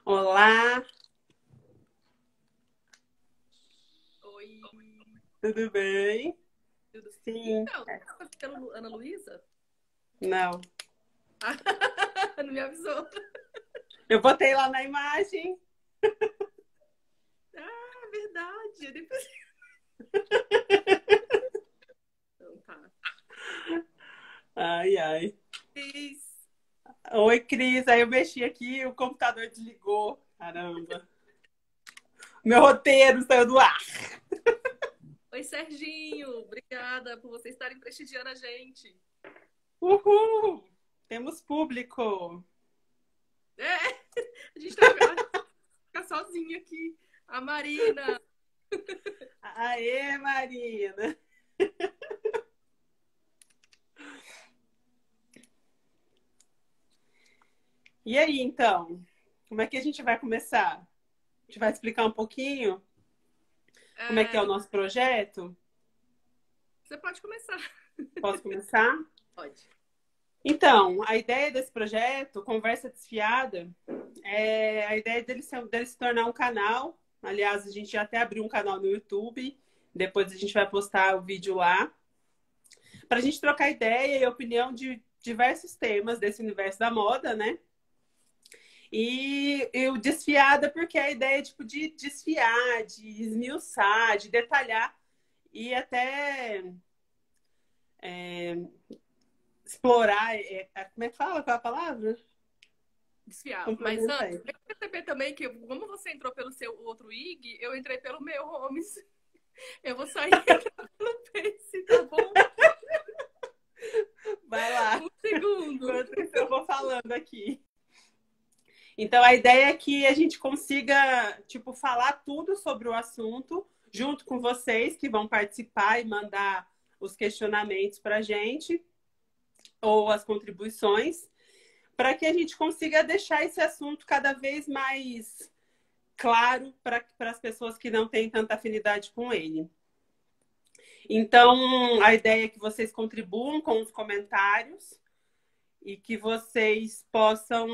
Olá, Oi, tudo bem? tudo. Sim, Então, pelo Ana Luísa? não. Não me avisou. Eu botei lá na imagem. Ah, verdade. Depois... Então, tá. Ai, ai. Cris. Oi, Cris. Aí eu mexi aqui e o computador desligou. Caramba. Meu roteiro saiu do ar. Oi, Serginho. Obrigada por vocês estarem prestigiando a gente. Uhul! Temos público. É, a gente tá ficar sozinha aqui. A Marina. Aê, Marina. E aí, então? Como é que a gente vai começar? A gente vai explicar um pouquinho como é que é o É, nosso projeto? você pode começar. Posso começar? Pode. Então, a ideia desse projeto, Conversa Desfiada, é a ideia dele se tornar um canal. Aliás, a gente já até abriu um canal no YouTube. Depois a gente vai postar o vídeo lá. Para a gente trocar ideia e opinião de diversos temas desse universo da moda, né? E o desfiada, porque a ideia é tipo de desfiar, de esmiuçar, de detalhar e até explorar. Como é que fala? Qual é a palavra? Desfiar. Mas, Ana, Complementa aí. tem que perceber também que, como você entrou pelo seu outro IG, eu entrei pelo meu Homes. Eu vou sair e entrar pelo Face, tá bom? Vai lá. Um segundo. Enquanto isso, eu vou falando aqui. Então, a ideia é que a gente consiga, tipo, falar tudo sobre o assunto, junto com vocês que vão participar e mandar os questionamentos para a gente, ou as contribuições, para que a gente consiga deixar esse assunto cada vez mais claro para as pessoas que não têm tanta afinidade com ele. Então, a ideia é que vocês contribuam com os comentários e que vocês possam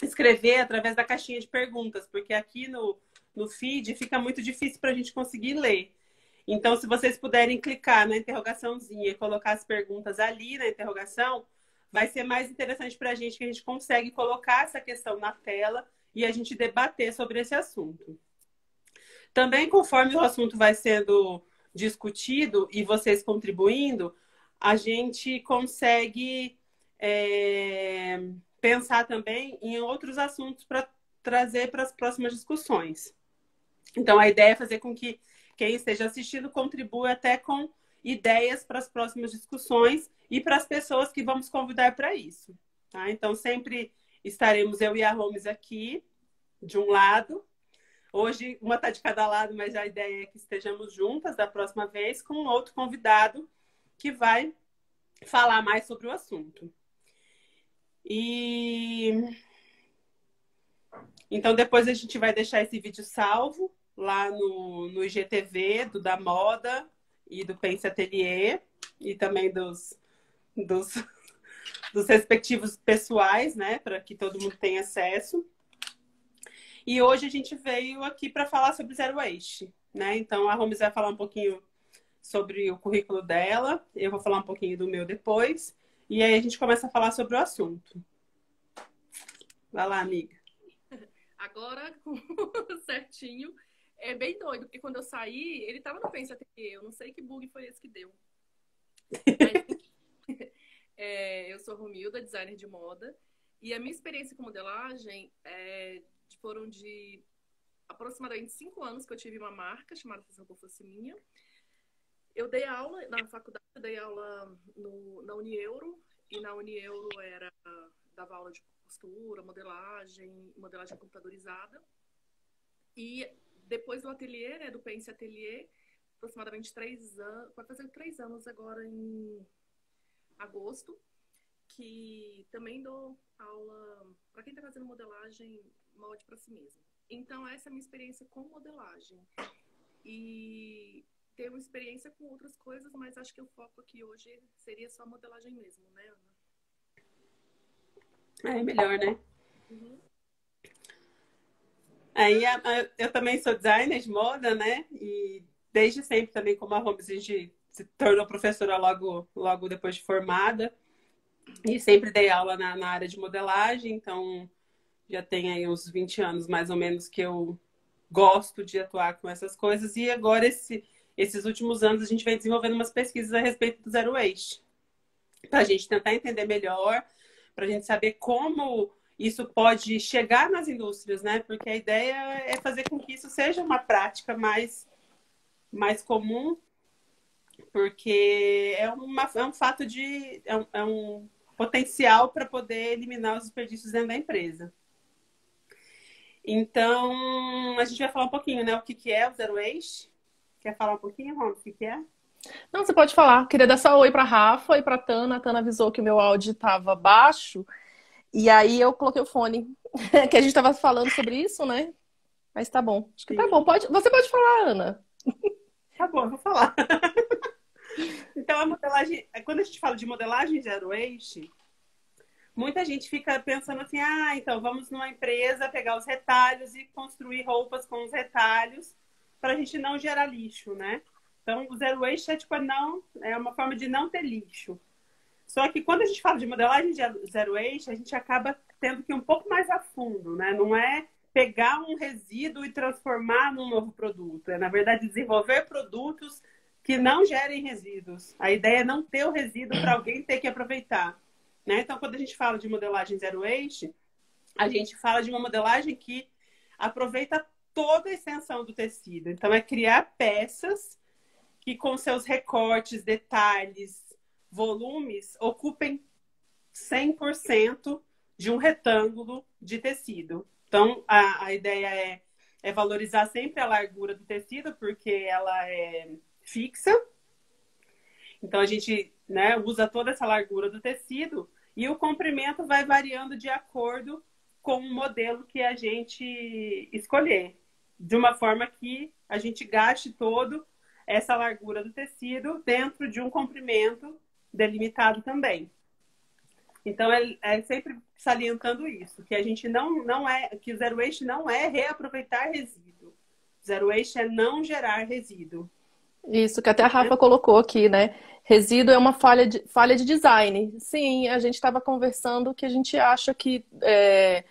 escrever através da caixinha de perguntas, porque aqui no feed fica muito difícil para a gente conseguir ler. Então, se vocês puderem clicar na interrogaçãozinha e colocar as perguntas ali na interrogação, vai ser mais interessante para a gente que a gente consegue colocar essa questão na tela e a gente debater sobre esse assunto. Também, conforme o assunto vai sendo discutido e vocês contribuindo, a gente consegue pensar também em outros assuntos para trazer para as próximas discussões. Então, a ideia é fazer com que quem esteja assistindo contribua até com ideias para as próximas discussões e para as pessoas que vamos convidar para isso. Tá? Então, sempre estaremos eu e a Holmes aqui, de um lado. Hoje, uma está de cada lado, mas a ideia é que estejamos juntas da próxima vez com um outro convidado que vai falar mais sobre o assunto. E então depois a gente vai deixar esse vídeo salvo lá no IGTV do da Moda e do Pense Atelier e também dos, dos respectivos pessoais, né, para que todo mundo tenha acesso. E hoje a gente veio aqui para falar sobre Zero Waste, né? Então a Homes vai falar um pouquinho sobre o currículo dela, eu vou falar um pouquinho do meu depois, e aí a gente começa a falar sobre o assunto. Vai lá, amiga. Agora, com certinho, é bem doido, porque quando eu saí, ele tava no Pense Ateliê. Eu não sei que bug foi esse que deu. Mas eu sou Romilda, designer de moda, e a minha experiência com modelagem foram de aproximadamente 5 anos que eu tive uma marca chamada Se Essa Roupa Fosse Minha. Eu dei aula na faculdade, eu dei aula na Unieuro, e na Unieuro dava aula de costura, modelagem computadorizada. E depois do ateliê, né, do Pense Ateliê, aproximadamente 3 anos, vai fazer 3 anos agora em agosto, que também dou aula para quem está fazendo modelagem, molde para si mesmo. Então, essa é a minha experiência com modelagem. E tenho experiência com outras coisas, mas acho que o foco aqui hoje seria só modelagem mesmo, né, Ana? É melhor, né? Aí eu também sou designer de moda, né? E desde sempre também, como a Holmes, a gente se tornou professora logo depois de formada. E sempre dei aula na área de modelagem, então já tem aí uns 20 anos mais ou menos que eu gosto de atuar com essas coisas. E agora, esses últimos anos, a gente vem desenvolvendo umas pesquisas a respeito do Zero Waste, para a gente tentar entender melhor, para a gente saber como isso pode chegar nas indústrias, né? Porque a ideia é fazer com que isso seja uma prática mais comum, porque é um fato de. É um potencial para poder eliminar os desperdícios dentro da empresa. Então, a gente vai falar um pouquinho, né? O que é o Zero Waste? Quer falar um pouquinho, Ron, o que é? Não, você pode falar. Queria dar só oi pra Rafa e pra Tana. A Tana avisou que o meu áudio estava baixo. E aí eu coloquei o fone. Que a gente estava falando sobre isso, né? Mas tá bom. Acho que tá Sim. bom. Você pode falar, Ana. Tá bom, eu vou falar. Então, a modelagem, quando a gente fala de modelagem Zero Waste, muita gente fica pensando assim, então vamos numa empresa pegar os retalhos e construir roupas com os retalhos para a gente não gerar lixo, né? Então, o Zero Waste é tipo, é uma forma de não ter lixo. Só que quando a gente fala de modelagem de Zero Waste, a gente acaba tendo que ir um pouco mais a fundo, né? Não é pegar um resíduo e transformar num novo produto. É, na verdade, desenvolver produtos que não gerem resíduos. A ideia é não ter o resíduo para alguém ter que aproveitar. Né? Então, quando a gente fala de modelagem Zero Waste, a gente fala de uma modelagem que aproveita toda a extensão do tecido. Então, é criar peças que, com seus recortes, detalhes, volumes, ocupem 100% de um retângulo de tecido. Então, a ideia é valorizar sempre a largura do tecido, porque ela é fixa. Então, a gente, né, usa toda essa largura do tecido e o comprimento vai variando de acordo com o modelo que a gente escolher, de uma forma que a gente gaste todo essa largura do tecido dentro de um comprimento delimitado também. Então, é sempre salientando isso, que a gente não é, que o Zero Waste não é reaproveitar resíduo. Zero Waste é não gerar resíduo. Isso, que até a Rafa colocou aqui, né? Resíduo é uma falha de design. Sim, a gente estava conversando que a gente acha que é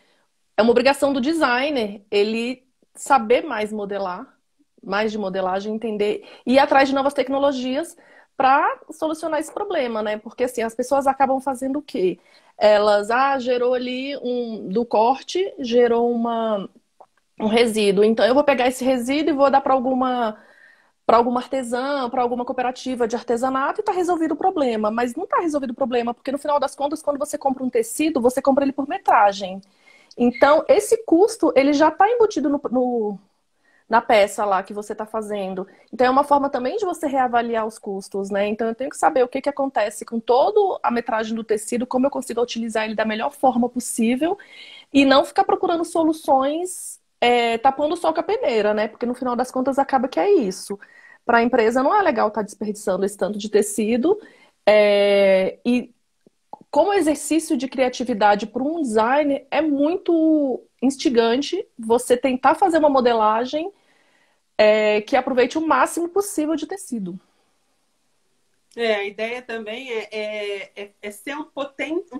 uma obrigação do designer ele saber mais de modelagem, entender, e ir atrás de novas tecnologias para solucionar esse problema, né? Porque assim, as pessoas acabam fazendo o quê? Elas, gerou ali do corte, gerou um resíduo. Então eu vou pegar esse resíduo e vou dar para alguma artesã, para alguma cooperativa de artesanato e está resolvido o problema. Mas não está resolvido o problema, porque no final das contas, quando você compra um tecido, você compra ele por metragem. Então, esse custo, ele já está embutido na peça lá que você está fazendo. Então, é uma forma também de você reavaliar os custos, né? Então, eu tenho que saber o que acontece com toda a metragem do tecido, como eu consigo utilizar ele da melhor forma possível e não ficar procurando soluções tapando o sol com a peneira, né? Porque no final das contas acaba que é isso. Para a empresa não é legal estar desperdiçando esse tanto de tecido. E como exercício de criatividade para um designer, é muito instigante você tentar fazer uma modelagem que aproveite o máximo possível de tecido. A ideia também é ser um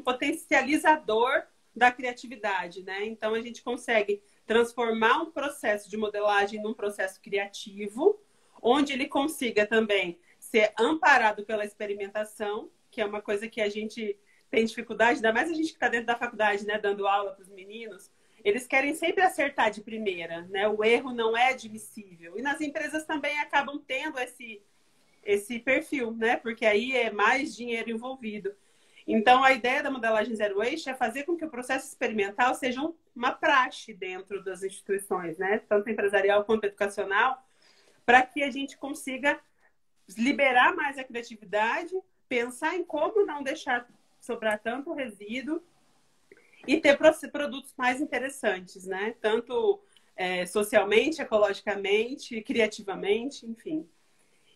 potencializador da criatividade, né? Então, a gente consegue transformar um processo de modelagem num processo criativo, onde ele consiga também ser amparado pela experimentação, que é uma coisa que a gente tem dificuldade, ainda mais a gente que está dentro da faculdade, né, dando aula para os meninos, eles querem sempre acertar de primeira, né? O erro não é admissível. E nas empresas também acabam tendo esse perfil, né? Porque aí é mais dinheiro envolvido. Então, a ideia da modelagem Zero Waste é fazer com que o processo experimental seja uma praxe dentro das instituições, né? Tanto empresarial quanto educacional, para que a gente consiga liberar mais a criatividade, pensar em como não deixar sobrar tanto resíduo e ter produtos mais interessantes, né? Tanto socialmente, ecologicamente, criativamente, enfim.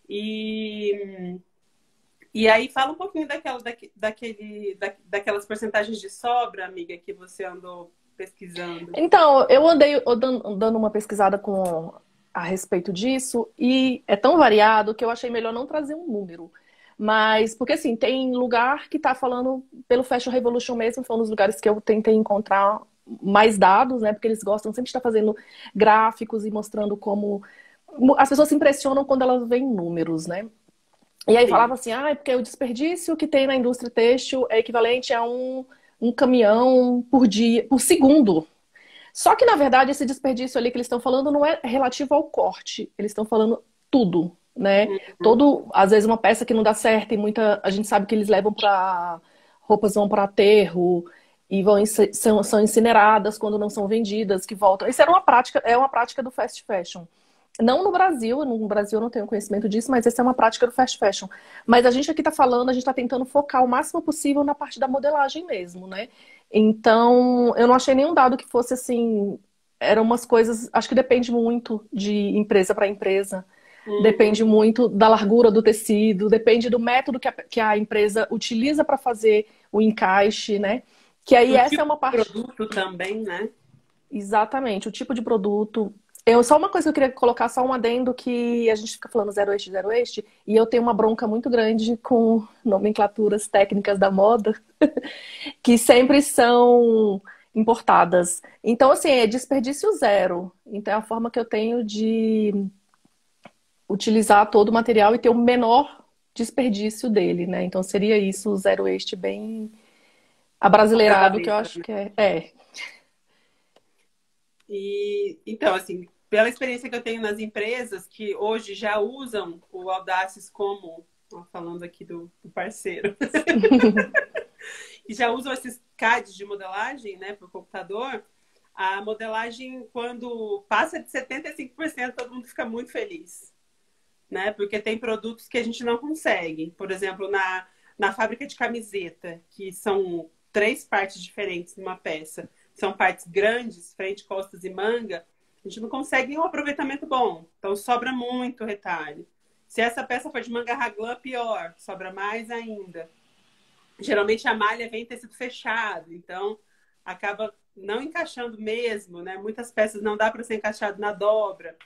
E aí fala um pouquinho daquelas porcentagens de sobra, amiga, que você andou pesquisando? Então, eu andei dando uma pesquisada a respeito disso e é tão variado que eu achei melhor não trazer um número. Mas, porque assim, tem lugar que está falando pelo Fashion Revolution mesmo, foi um dos lugares que eu tentei encontrar mais dados, né? Porque eles gostam sempre de estar fazendo gráficos e mostrando como as pessoas se impressionam quando elas veem números, né? E aí Sim. falava assim, porque o desperdício que tem na indústria têxtil é equivalente a um caminhão por dia, por segundo. Só que, na verdade, esse desperdício ali que eles estão falando não é relativo ao corte. Eles estão falando tudo, né? Uhum. Às vezes uma peça que não dá certo e a gente sabe que eles levam para roupas vão para aterro e são incineradas quando não são vendidas, que voltam. Isso é uma prática do fast fashion. Não no Brasil eu não tenho conhecimento disso, mas essa é uma prática do fast fashion. Mas a gente aqui está falando, a gente está tentando focar o máximo possível na parte da modelagem mesmo, né? Então, eu não achei nenhum dado que fosse assim. Eram umas coisas. Acho que depende muito de empresa para empresa. Depende Uhum. muito da largura do tecido, depende do método que a empresa utiliza para fazer o encaixe, né? Que aí O essa é tipo uma de parte. produto também, né? Exatamente, o tipo de produto. Só uma coisa que eu queria colocar, só um adendo que a gente fica falando zero este, e eu tenho uma bronca muito grande com nomenclaturas técnicas da moda, que sempre são importadas. Então, assim, é desperdício zero. Então, é a forma que eu tenho de utilizar todo o material e ter o menor desperdício dele, né? Então, seria isso, o zero este bem Ao pé da abrasileirado, que eu letra, acho né? que é. E então, assim, pela experiência que eu tenho nas empresas que hoje já usam o Audaces como, ó, falando aqui do parceiro, e já usam esses CADs de modelagem, né, por computador, a modelagem, quando passa de 75%, todo mundo fica muito feliz, né? Porque tem produtos que a gente não consegue. Por exemplo, na fábrica de camiseta, que são três partes diferentes numa peça, são partes grandes, frente, costas e manga, a gente não consegue um aproveitamento bom. Então sobra muito retalho. Se essa peça for de manga raglan, pior, sobra mais ainda. Geralmente a malha vem em tecido fechado, então acaba não encaixando mesmo, né? Muitas peças não dá para ser encaixado na dobra.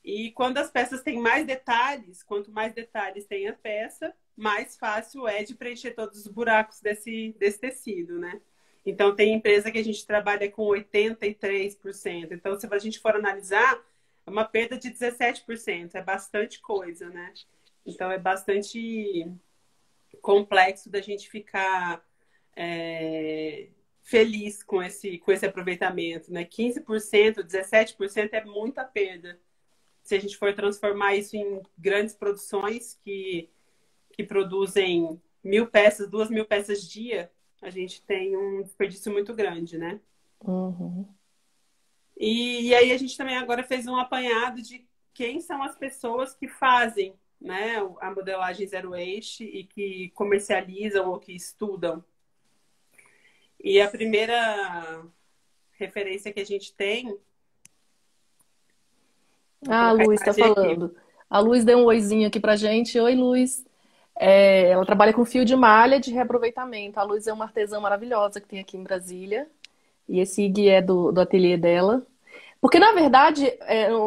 E quando as peças têm mais detalhes, quanto mais detalhes tem a peça, mais fácil é de preencher todos os buracos desse tecido, né? Então, tem empresa que a gente trabalha com 83%. Então, se a gente for analisar, é uma perda de 17%. É bastante coisa, né? Então, é bastante complexo da gente ficar feliz com esse aproveitamento, né? 15%, 17% é muita perda. Se a gente for transformar isso em grandes produções que produzem 1.000 peças, 2.000 peças dia, a gente tem um desperdício muito grande, né? Uhum. E aí a gente também agora fez um apanhado de quem são as pessoas que fazem, né, a modelagem zero waste e que comercializam ou que estudam. E a primeira referência que a gente tem, vou Ah, a colocar a Luz está imagem aqui. falando. A Luz deu um oizinho aqui pra gente. Oi, Luz. Ela trabalha com fio de malha de reaproveitamento. A Luz é uma artesã maravilhosa que tem aqui em Brasília. E esse IG é do ateliê dela. Porque, na verdade,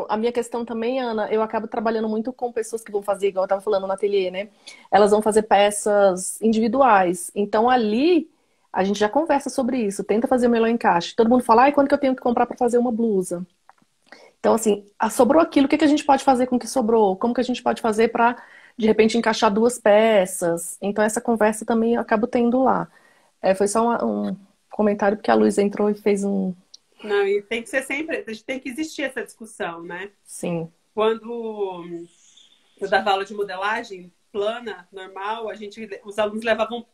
a minha questão também, Ana, eu acabo trabalhando muito com pessoas que vão fazer, igual eu estava falando no ateliê, né? Elas vão fazer peças individuais. Então, ali, a gente já conversa sobre isso. Tenta fazer o melhor encaixe. Todo mundo fala, quando que eu tenho que comprar para fazer uma blusa? Então, assim, sobrou aquilo, o que que a gente pode fazer com o que sobrou? Como que a gente pode fazer para, de repente, encaixar duas peças? Então, essa conversa também eu acabo tendo lá. Foi só um comentário, porque a Luz entrou e fez um. Não, e tem que ser sempre, tem que existir essa discussão, né? Sim. Quando eu dava aula de modelagem plana, normal, os alunos levavam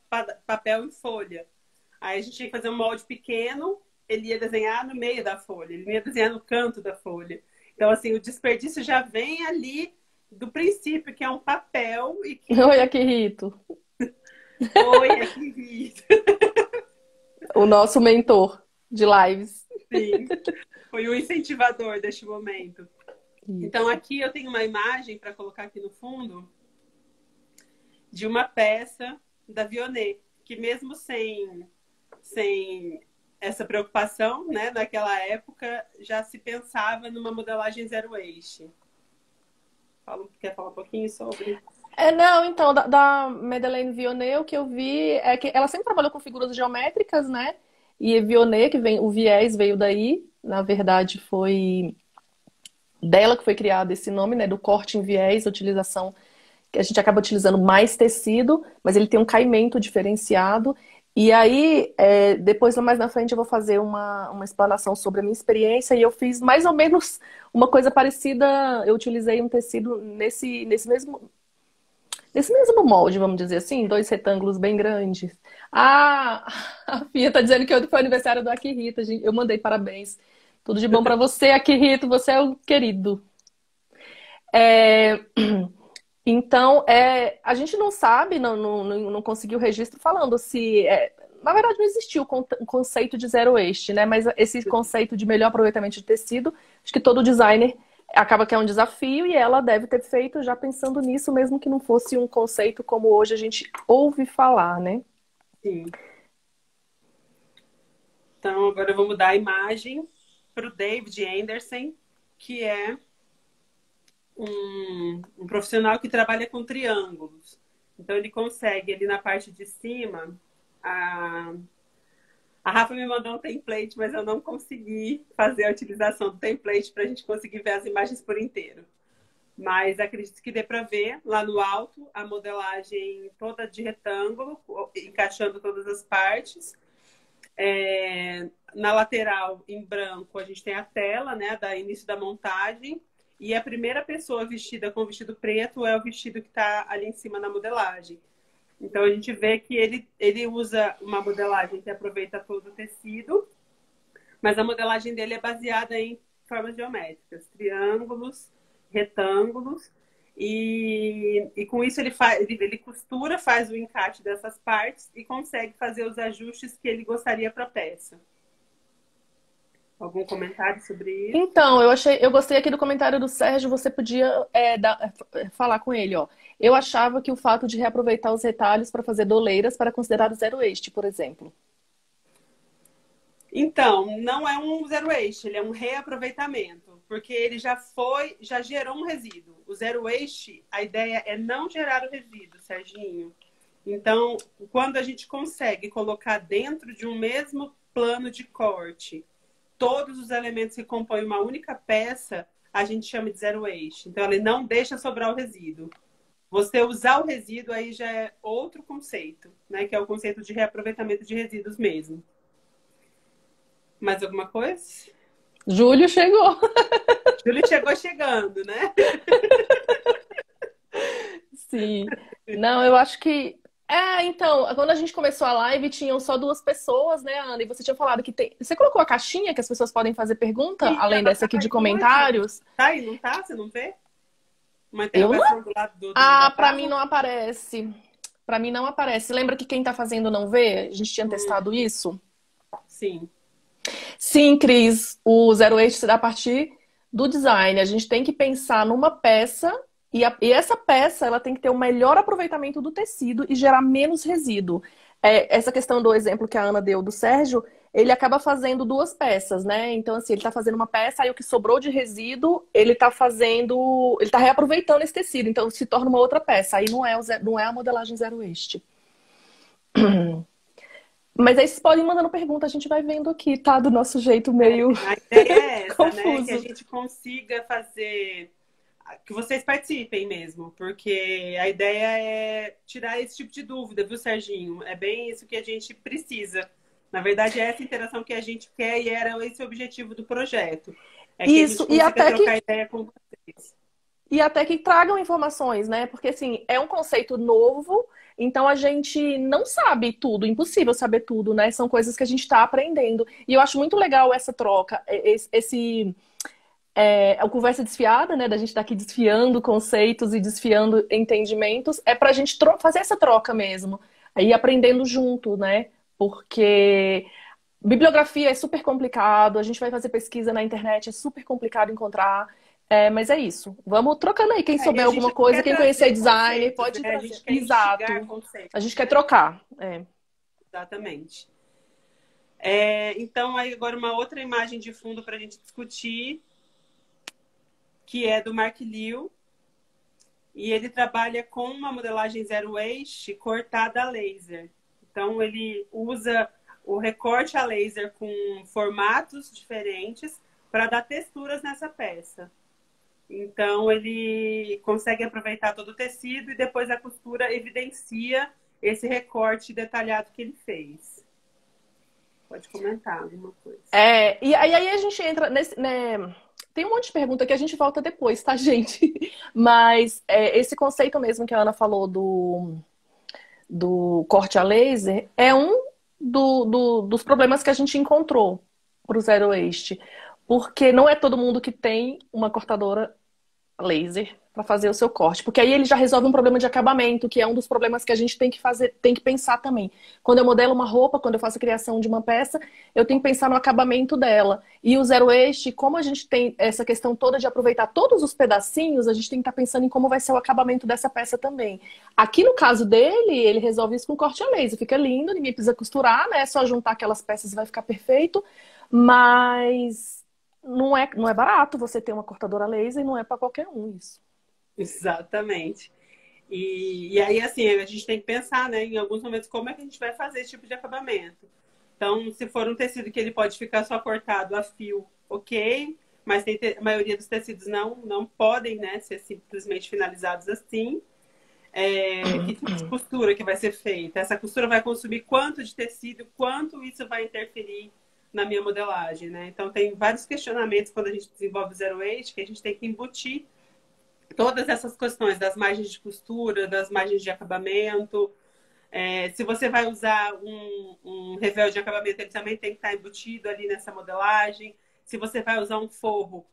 papel e folha. Aí a gente tinha que fazer um molde pequeno, ele ia desenhar no meio da folha, ele ia desenhar no canto da folha. Então, assim, o desperdício já vem ali do princípio, que é um papel e que. Oi, Akihito. Oi, é que O nosso mentor de lives. sim, foi o incentivador deste momento. Então, Isso. aqui eu tenho uma imagem para colocar aqui no fundo de uma peça da Vionnet, que mesmo sem essa preocupação, né? Naquela época já se pensava numa modelagem zero eixo. Quer falar um pouquinho sobre? Não, então, da Madeleine Vionnet, o que eu vi é que ela sempre trabalhou com figuras geométricas, né? E Vionnet, o viés veio daí, na verdade foi dela que foi criado esse nome, né? Do corte em viés, a utilização, que a gente acaba utilizando mais tecido, mas ele tem um caimento diferenciado. E aí, depois, mais na frente, eu vou fazer uma explanação sobre a minha experiência, e eu fiz mais ou menos uma coisa parecida, eu utilizei um tecido nesse mesmo molde, vamos dizer assim, 2 retângulos bem grandes. Ah, a Fia tá dizendo que hoje foi aniversário do Akihito. Eu mandei parabéns. Tudo de bom para você, Akihito. Você é o querido. Então, a gente não sabe, não conseguiu registro falando se... na verdade, não existiu o conceito de zero waste, né? Mas esse conceito de melhor aproveitamento de tecido, acho que todo designer acaba que é um desafio e ela deve ter feito já pensando nisso, mesmo que não fosse um conceito como hoje a gente ouve falar, né? Sim. Então, agora eu vou mudar a imagem para o David Anderson, que é um profissional que trabalha com triângulos. Então, ele consegue, ali na parte de cima, a Rafa me mandou um template, mas eu não consegui fazer a utilização do template para a gente conseguir ver as imagens por inteiro. Mas acredito que dê para ver lá no alto a modelagem toda de retângulo, encaixando todas as partes. Na lateral, em branco, a gente tem a tela, né, da início da montagem. E a primeira pessoa vestida com o vestido preto é o vestido que está ali em cima na modelagem. Então, a gente vê que ele usa uma modelagem que aproveita todo o tecido, mas a modelagem dele é baseada em formas geométricas, triângulos, retângulos, e com isso ele costura, faz o encaixe dessas partes e consegue fazer os ajustes que ele gostaria para a peça. Algum comentário sobre isso? Então, eu gostei aqui do comentário do Sérgio, você podia falar com ele, ó. Eu achava que o fato de reaproveitar os retalhos para fazer doleiras para considerar o zero waste, por exemplo. Então, não é um zero waste, ele é um reaproveitamento, porque ele já gerou um resíduo. O zero waste, a ideia é não gerar o resíduo, Serginho. Então, quando a gente consegue colocar dentro de um mesmo plano de corte todos os elementos que compõem uma única peça, a gente chama de zero waste. Então, ele não deixa sobrar o resíduo. Você usar o resíduo aí já é outro conceito, né? Que é o conceito de reaproveitamento de resíduos mesmo. Mais alguma coisa? Júlio chegou. Júlio chegou chegando, né? Sim. Não, eu acho que... então, quando a gente começou a live, tinham só 2 pessoas, né, Ana? E você tinha falado que tem... Você colocou a caixinha que as pessoas podem fazer pergunta, Sim, além dessa aqui de comentários? Tá aí, não tá? Você não vê? Uma Eu não? interrogação do lado da Pra mim não aparece. Pra mim não aparece. Lembra que quem tá fazendo não vê? A gente tinha testado isso? Sim. Sim, Cris. O zero waste se dá a partir do design. A gente tem que pensar numa peça e essa peça ela tem que ter o melhor aproveitamento do tecido e gerar menos resíduo. Essa questão do exemplo que a Ana deu do Sérgio, ele acaba fazendo 2 peças, né? Então, assim, ele tá fazendo uma peça, aí o que sobrou de resíduo, ele tá reaproveitando esse tecido, então se torna uma outra peça. Aí não é a modelagem zero waste. Mas aí vocês podem ir mandando pergunta, a gente vai vendo aqui, tá? Do nosso jeito meio A ideia é essa, confuso. né? Que a gente consiga fazer... Que vocês participem mesmo, porque a ideia é tirar esse tipo de dúvida, viu, Serginho? É bem isso que a gente precisa. Na verdade, é essa interação que a gente quer e era esse o objetivo do projeto. É que Isso, a gente consiga trocar ideia com vocês. E até que tragam informações, né? Porque, assim, é um conceito novo, então a gente não sabe tudo, impossível saber tudo, né? São coisas que a gente está aprendendo. E eu acho muito legal essa troca, a conversa desfiada, né? Da gente estar aqui desfiando conceitos e desfiando entendimentos, é pra gente fazer essa troca mesmo. Aí aprendendo junto, né? Porque bibliografia é super complicado, a gente vai fazer pesquisa na internet, é super complicado encontrar. Mas é isso. Vamos trocando aí. Quem souber alguma coisa, quem conhecer design, pode né? trazer. A gente quer Exato. conceitos. A gente quer trocar. Exatamente. Então, aí agora uma outra imagem de fundo para a gente discutir, que é do Mark Liu. E ele trabalha com uma modelagem zero waste cortada a laser. Então, ele usa o recorte a laser com formatos diferentes para dar texturas nessa peça. Então, ele consegue aproveitar todo o tecido e depois a costura evidencia esse recorte detalhado que ele fez. Pode comentar alguma coisa. E aí a gente entra nesse, né? Tem um monte de pergunta que a gente volta depois, tá, gente? Mas esse conceito mesmo que a Ana falou do corte a laser é um dos problemas que a gente encontrou para o Zero Waste. Porque não é todo mundo que tem uma cortadora laser para fazer o seu corte. Porque aí ele já resolve um problema de acabamento, que é um dos problemas que a gente tem que pensar também. Quando eu modelo uma roupa, quando eu faço a criação de uma peça, eu tenho que pensar no acabamento dela. E o Zero Waste, como a gente tem essa questão toda de aproveitar todos os pedacinhos, a gente tem que estar pensando em como vai ser o acabamento dessa peça também. Aqui no caso dele, ele resolve isso com corte a laser. Fica lindo, ninguém precisa costurar, né? É só juntar aquelas peças e vai ficar perfeito. Mas não é barato você ter uma cortadora laser e não é para qualquer um isso. Exatamente. E aí, assim, a gente tem que pensar, né, em alguns momentos, como é que a gente vai fazer esse tipo de acabamento. Então, se for um tecido que ele pode ficar só cortado a fio, ok, mas a maioria dos tecidos não podem, né, ser simplesmente finalizados assim. Que tipo de costura que vai ser feita? Essa costura vai consumir quanto de tecido, quanto isso vai interferir na minha modelagem, né? Então, tem vários questionamentos quando a gente desenvolve Zero Waste que a gente tem que embutir todas essas questões das margens de costura, das margens de acabamento. Se você vai usar um revel de acabamento, ele também tem que estar embutido ali nessa modelagem. Se você vai usar um forro,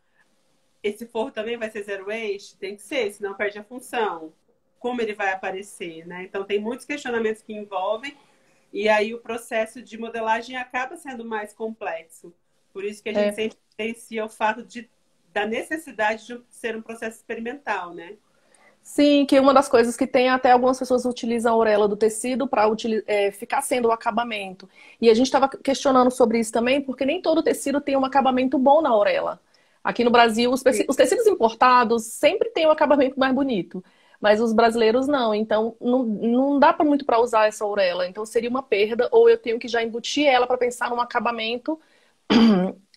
esse forro também vai ser Zero Waste? Tem que ser, senão perde a função. Como ele vai aparecer, né? Então, tem muitos questionamentos que envolvem e aí o processo de modelagem acaba sendo mais complexo. Por isso que a gente sempre evidencia o fato da necessidade de ser um processo experimental, né? Sim, que uma das coisas que tem, até algumas pessoas utilizam a orelha do tecido para ficar sendo o acabamento. E a gente estava questionando sobre isso também, porque nem todo tecido tem um acabamento bom na orelha. Aqui no Brasil, os tecidos importados sempre têm um acabamento mais bonito, mas os brasileiros não. Então, não dá muito para usar essa orelha. Então, seria uma perda, ou eu tenho que já embutir ela para pensar num acabamento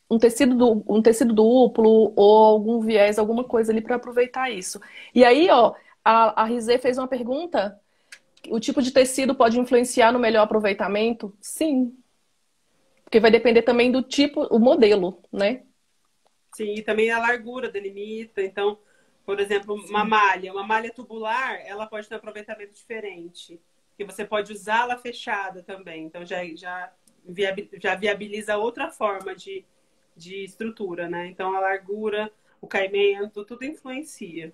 um tecido duplo ou algum viés, alguma coisa ali para aproveitar isso. E aí, ó, a Rizê fez uma pergunta: o tipo de tecido pode influenciar no melhor aproveitamento? Sim. Porque vai depender também do tipo, o modelo, né? Sim, e também a largura delimita. Então, por exemplo, uma malha tubular, ela pode ter um aproveitamento diferente. Que você pode usá-la fechada também. Então, já viabiliza outra forma de estrutura, né? Então, a largura, o caimento, tudo influencia.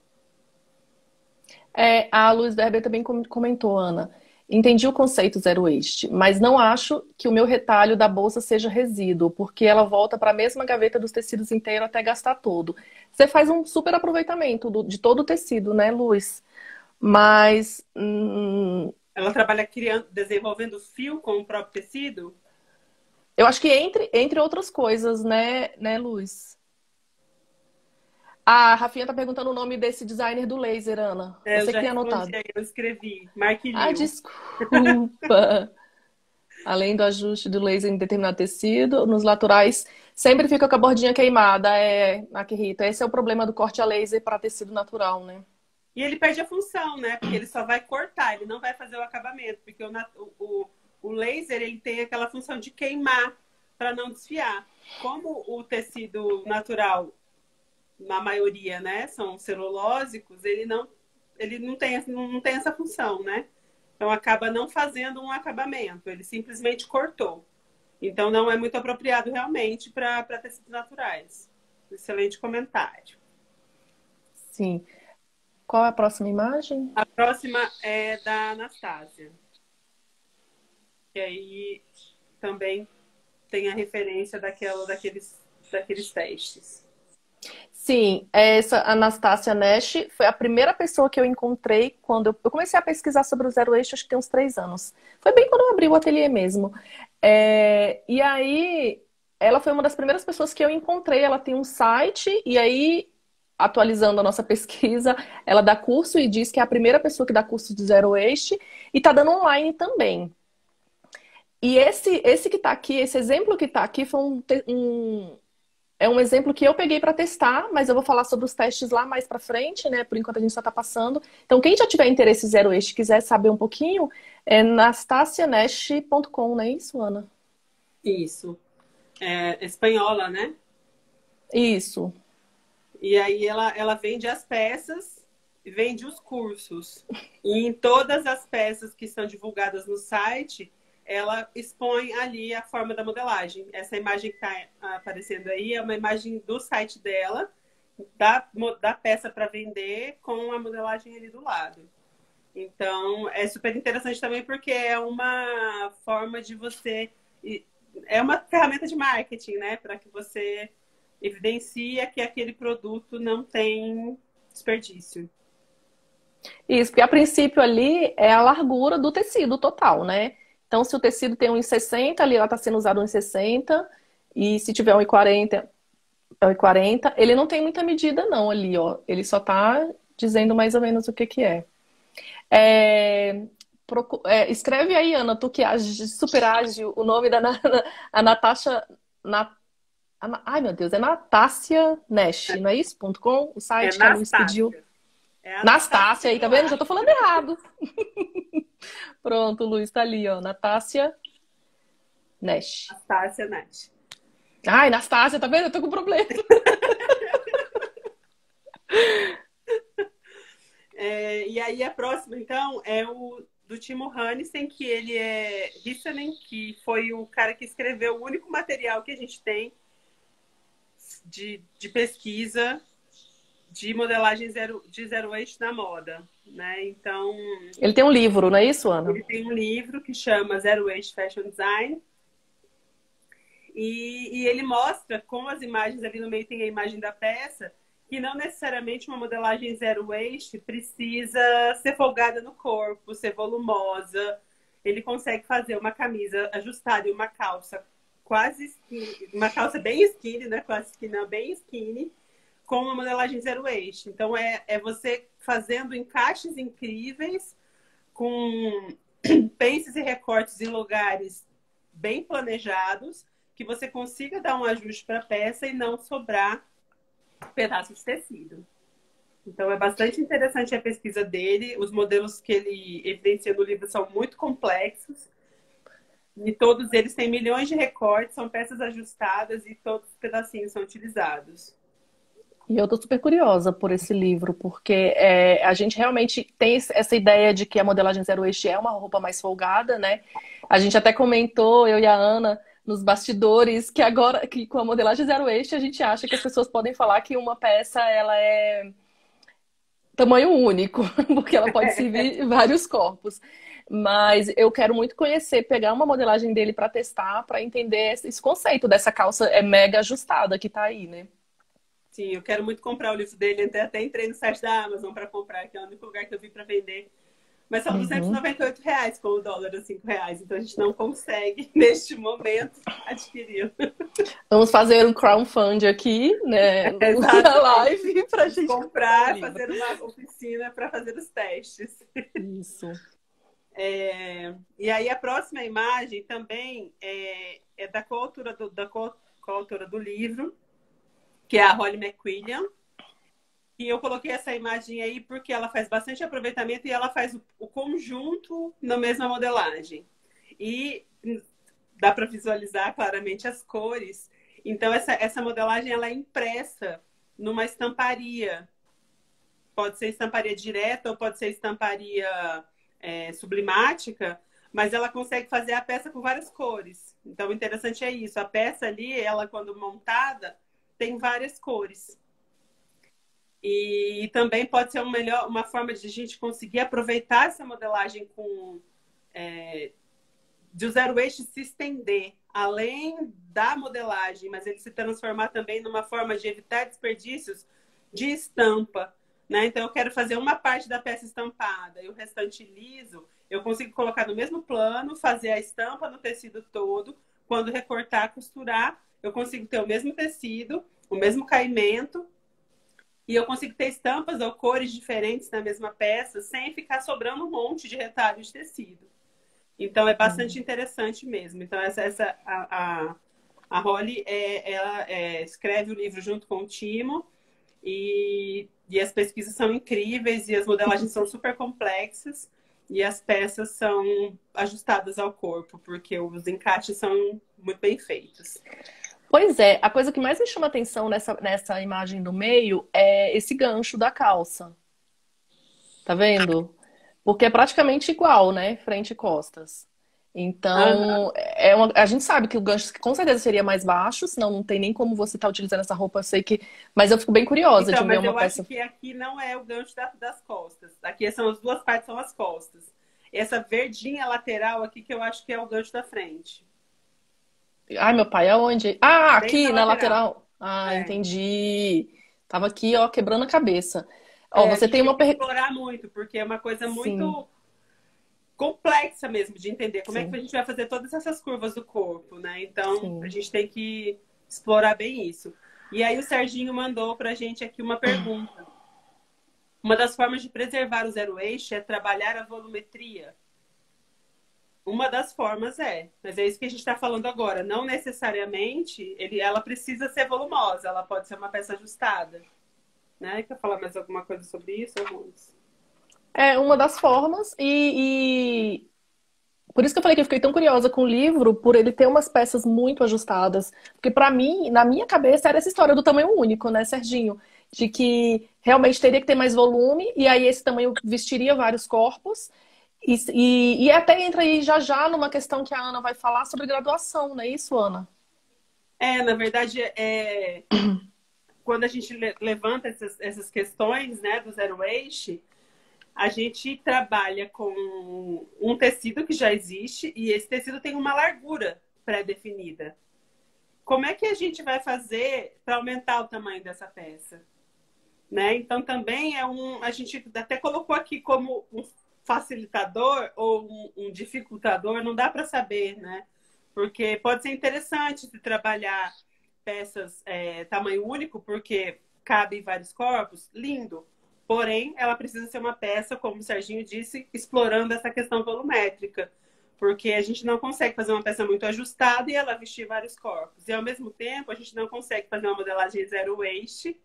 A Luz Berber também comentou, Ana. Entendi o conceito Zero Waste, mas não acho que o meu retalho da bolsa seja resíduo, porque ela volta para a mesma gaveta dos tecidos inteiros até gastar todo. Você faz um super aproveitamento de todo o tecido, né, Luz? Mas... Ela trabalha desenvolvendo fio com o próprio tecido? Eu acho que entre outras coisas, né, Luz? A Rafinha tá perguntando o nome desse designer do laser, Ana. Você que tem anotado. Eu escrevi. Mark Liu. Desculpa. Além do ajuste do laser em determinado tecido, nos laterais sempre fica com a bordinha queimada. Aqui, Rita. Esse é o problema do corte a laser para tecido natural, né? E ele perde a função, né? Porque ele só vai cortar, ele não vai fazer o acabamento. Porque o laser, ele tem aquela função de queimar para não desfiar. Como o tecido natural, na maioria, né, são celulósicos, ele não tem essa função, né? Então acaba não fazendo um acabamento, ele simplesmente cortou. Então não é muito apropriado realmente para tecidos naturais. Excelente comentário. Sim. Qual é a próxima imagem? A próxima é da Anastasia. E aí também tem a referência daqueles testes. Sim, essa Anastasia Nash foi a primeira pessoa que eu encontrei quando eu comecei a pesquisar sobre o Zero Waste, acho que tem uns 3 anos. Foi bem quando eu abri o ateliê mesmo. E aí, ela foi uma das primeiras pessoas que eu encontrei. Ela tem um site, e aí, atualizando a nossa pesquisa, ela dá curso e diz que é a primeira pessoa que dá curso de Zero Waste e tá dando online também. E esse que tá aqui, esse exemplo que tá aqui foi é um exemplo que eu peguei para testar, mas eu vou falar sobre os testes lá mais para frente, né? Por enquanto a gente só tá passando. Então, quem já tiver interesse em Zero Waste, quiser saber um pouquinho, é nastacianesh.com, não é isso, Ana? Isso. É espanhola, né? Isso. E aí ela vende as peças e vende os cursos. E em todas as peças que são divulgadas no site, ela expõe ali a forma da modelagem. Essa imagem que está aparecendo aí é uma imagem do site dela, da peça para vender, com a modelagem ali do lado. Então, é super interessante também porque é uma forma de você... É uma ferramenta de marketing, né? Para que você evidencia que aquele produto não tem desperdício. Isso, porque a princípio ali é a largura do tecido total, né? Então, se o tecido tem 1,60, ali ela está sendo usada 1,60, e se tiver 1,40, é 1,40. Ele não tem muita medida não ali, ó. Ele só está dizendo mais ou menos o que que é. Escreve aí, Ana, tu que age, super ágil, o nome da a Natasha... Ai, meu Deus, é Natácia Nesh, não é isso? .com, o É site que a Luiz Nastácia. pediu. É a Nastácia aí, tá vendo? Já Nastácia. tô falando errado. Pronto, o Luiz tá ali, ó. Natácia Nesh. Nastácia Nath. Ai, Nastácia, tá vendo? Eu tô com problema. E aí a próxima, então, é o do Timo Hansen, que ele é Rissanen, que foi o cara que escreveu o único material que a gente tem de pesquisa de modelagem de zero waste na moda, né? Então, Ele tem um livro, não é isso, Ana? ele tem um livro que chama Zero Waste Fashion Design e ele mostra com as imagens ali no meio tem a imagem da peça que não necessariamente uma modelagem zero waste precisa ser folgada no corpo, ser volumosa. Ele consegue fazer uma camisa ajustada e uma calça quase skinny, uma calça bem skinny, né? Quase skinny, não, bem skinny, com uma modelagem zero waste. Então, é você fazendo encaixes incríveis com pences e recortes em lugares bem planejados, que você consiga dar um ajuste para a peça e não sobrar pedaço de tecido. Então, é bastante interessante a pesquisa dele. Os modelos que ele evidencia no livro são muito complexos. E todos eles têm milhões de recortes, são peças ajustadas e todos os pedacinhos são utilizados. E eu tô super curiosa por esse livro, porque a gente realmente tem essa ideia de que a modelagem zero waste é uma roupa mais folgada, né? A gente até comentou, eu e a Ana, nos bastidores, que agora, que com a modelagem zero waste, a gente acha que as pessoas podem falar que uma peça, ela é tamanho único, porque ela pode servir vários corpos. Mas eu quero muito conhecer, pegar uma modelagem dele para testar, para entender esse conceito dessa calça mega ajustada que tá aí, né? Sim, eu quero muito comprar o livro dele. Até entrei no site da Amazon para comprar, que é o único lugar que eu vi para vender. Mas são R$ 298 com o dólar a R$ 5. Então a gente não consegue, neste momento, adquirir. Vamos fazer um crowdfunding aqui, né, na live, pra gente comprar, fazer uma oficina para fazer os testes. Isso. E aí a próxima imagem também é da coautora do livro, que é a Holly McWilliam. E eu coloquei essa imagem aí porque ela faz bastante aproveitamento e ela faz o conjunto na mesma modelagem. E dá para visualizar claramente as cores. Então, essa modelagem ela é impressa numa estamparia. Pode ser estamparia direta ou pode ser estamparia sublimática, mas ela consegue fazer a peça com várias cores. Então, o interessante é isso. A peça ali, ela quando montada, tem várias cores. E também pode ser uma forma de a gente conseguir aproveitar essa modelagem de o zero waste se estender além da modelagem, mas ele se transformar também numa forma de evitar desperdícios de estampa, né? Então, eu quero fazer uma parte da peça estampada e o restante liso. Eu consigo colocar no mesmo plano, fazer a estampa no tecido todo. Quando recortar, costurar, eu consigo ter o mesmo tecido, o mesmo caimento. E eu consigo ter estampas ou cores diferentes na mesma peça, sem ficar sobrando um monte de retalho de tecido. Então, é bastante interessante mesmo. Então, a Holly, ela escreve o livro junto com o Timo. E as pesquisas são incríveis e as modelagens são super complexas e as peças são ajustadas ao corpo, porque os encaixes são muito bem feitos. Pois é, a coisa que mais me chama atenção nessa imagem do meio é esse gancho da calça. Tá vendo? Porque é praticamente igual, né? Frente e costas. Aham. Então, a gente sabe que o gancho com certeza seria mais baixo, senão não tem nem como você estar utilizando essa roupa. Eu sei que. Mas eu fico bem curiosa de Então, ver mas uma eu acho peça. que aqui não é o gancho das costas. Aqui são as duas partes, são as costas. Essa verdinha lateral aqui que eu acho que é o gancho da frente. Ai, meu pai, aonde? Ah, Bem na aqui na lateral. lateral. Ah, É. entendi. Tava aqui, ó, quebrando a cabeça. Ó, É, a você gente tem tem uma. que explorar muito, porque é uma coisa Sim, muito complexa mesmo de entender como é que a sim, gente vai fazer todas essas curvas do corpo, né? Então, a sim. gente tem que explorar bem isso. E aí o Serginho mandou pra gente aqui uma pergunta. Uma das formas de preservar o zero eixo é trabalhar a volumetria. Uma das formas mas é isso que a gente está falando agora. Não necessariamente ela precisa ser volumosa, ela pode ser uma peça ajustada. Né? Quer falar mais alguma coisa sobre isso, Rose? É uma das formas, por isso que eu falei que eu fiquei tão curiosa com o livro, por ele ter umas peças muito ajustadas. Porque pra mim, na minha cabeça, era essa história do tamanho único, né, Serginho? De que realmente teria que ter mais volume, e aí esse tamanho vestiria vários corpos. E até entra aí já já numa questão que a Ana vai falar sobre graduação, não é isso, Ana? Na verdade, quando a gente levanta essas questões, né, do zero waste, a gente trabalha com um tecido que já existe e esse tecido tem uma largura pré-definida. Como é que a gente vai fazer para aumentar o tamanho dessa peça? Né? Então, também a gente até colocou aqui como um facilitador ou um dificultador, não dá para saber, né? Porque pode ser interessante se trabalhar peças tamanho único, porque cabe em vários corpos, lindo. Porém, ela precisa ser uma peça, como o Serginho disse, explorando essa questão volumétrica. Porque a gente não consegue fazer uma peça muito ajustada e ela vestir vários corpos. E, ao mesmo tempo, a gente não consegue fazer uma modelagem zero waste,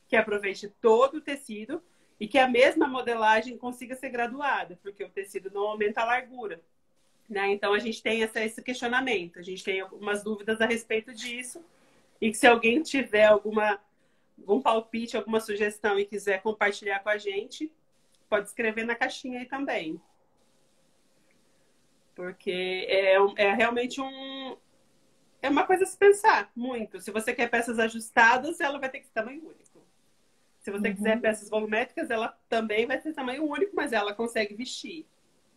que aproveite todo o tecido e que a mesma modelagem consiga ser graduada, porque o tecido não aumenta a largura. Né? Então, a gente tem esse questionamento, a gente tem algumas dúvidas a respeito disso, e que se alguém tiver algum palpite, alguma sugestão e quiser compartilhar com a gente, pode escrever na caixinha aí também. Porque realmente é uma coisa a se pensar muito. Se você quer peças ajustadas, ela vai ter que ser tamanho único. Se você quiser Uhum. peças volumétricas, ela também vai ser tamanho único, mas ela consegue vestir.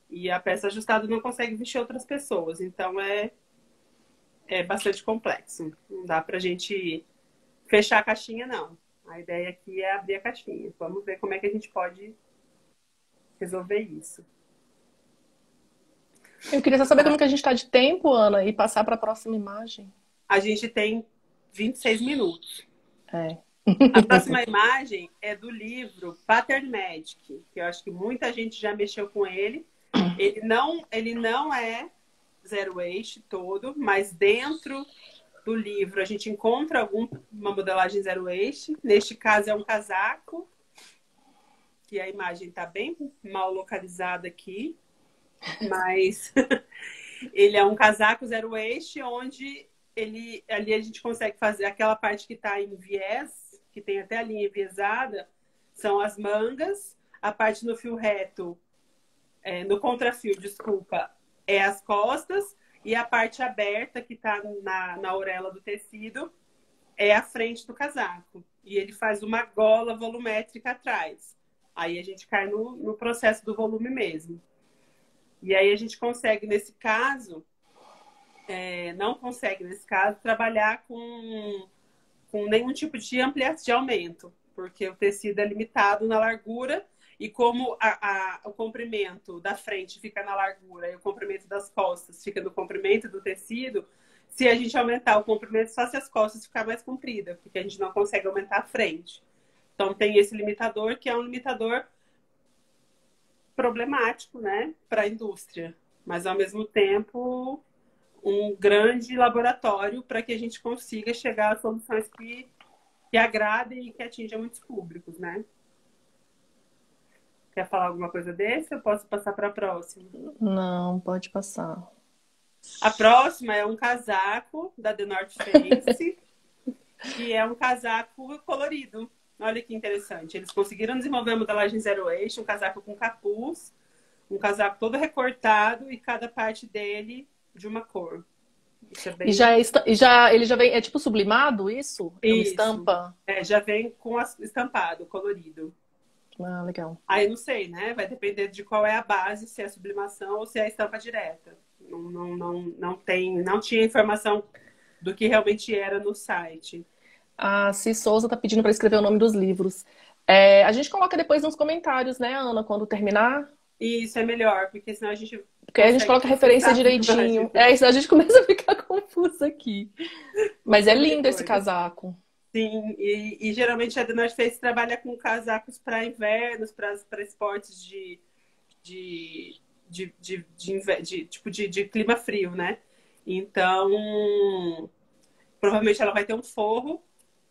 E a peça ajustada não consegue vestir outras pessoas. Então é bastante complexo. Não dá pra gente fechar a caixinha, não. A ideia aqui é abrir a caixinha. Vamos ver como é que a gente pode resolver isso. Eu queria só saber como que a gente está de tempo, Ana, e passar para a próxima imagem. A gente tem 26 minutos. É. A próxima imagem é do livro Pattern Magic, que eu acho que muita gente já mexeu com ele. Ele não é zero waste todo, mas dentro do livro a gente encontra alguma modelagem zero waste. Neste caso é um casaco, que a imagem está bem mal localizada aqui, mas ele é um casaco zero waste, onde ali a gente consegue fazer aquela parte que está em viés, que tem até a linha enviesada, são as mangas, a parte no fio reto, no contrafio, desculpa, é as costas, e a parte aberta, que está na orelha do tecido, é a frente do casaco. E ele faz uma gola volumétrica atrás. Aí a gente cai no processo do volume mesmo. E aí a gente consegue, nesse caso, não consegue, nesse caso, trabalhar com nenhum tipo de ampliação, de aumento, porque o tecido é limitado na largura e como o comprimento da frente fica na largura e o comprimento das costas fica no comprimento do tecido, se a gente aumentar o comprimento, só se as costas ficar mais compridas, porque a gente não consegue aumentar a frente. Então tem esse limitador, que é um limitador problemático, né, para a indústria, mas ao mesmo tempo um grande laboratório para que a gente consiga chegar a soluções que agradem e que atinjam muitos públicos, né? Quer falar alguma coisa desse? Eu posso passar para a próxima. Não, pode passar. A próxima é um casaco da The North Face, que é um casaco colorido. Olha que interessante. Eles conseguiram desenvolver a modelagem Zero Waste, um casaco com capuz, um casaco todo recortado e cada parte dele de uma cor. Isso é bem... Ele já vem, é tipo sublimado isso? É uma Isso. estampa? É, já vem com estampado, colorido. Ah, legal. Aí não sei, né? Vai depender de qual é a base, se é sublimação ou se é estampa direta. Não tinha informação do que realmente era no site. A Cis Souza tá pedindo para escrever o nome dos livros. A gente coloca depois nos comentários, né, Ana, quando terminar? E isso é melhor, porque senão a gente... Porque aí a gente coloca a referência direitinho. Senão a gente começa a ficar confusa aqui. Mas é lindo esse casaco. Sim, e geralmente a The North Face trabalha com casacos para invernos, para esportes de clima frio, né? Então, provavelmente ela vai ter um forro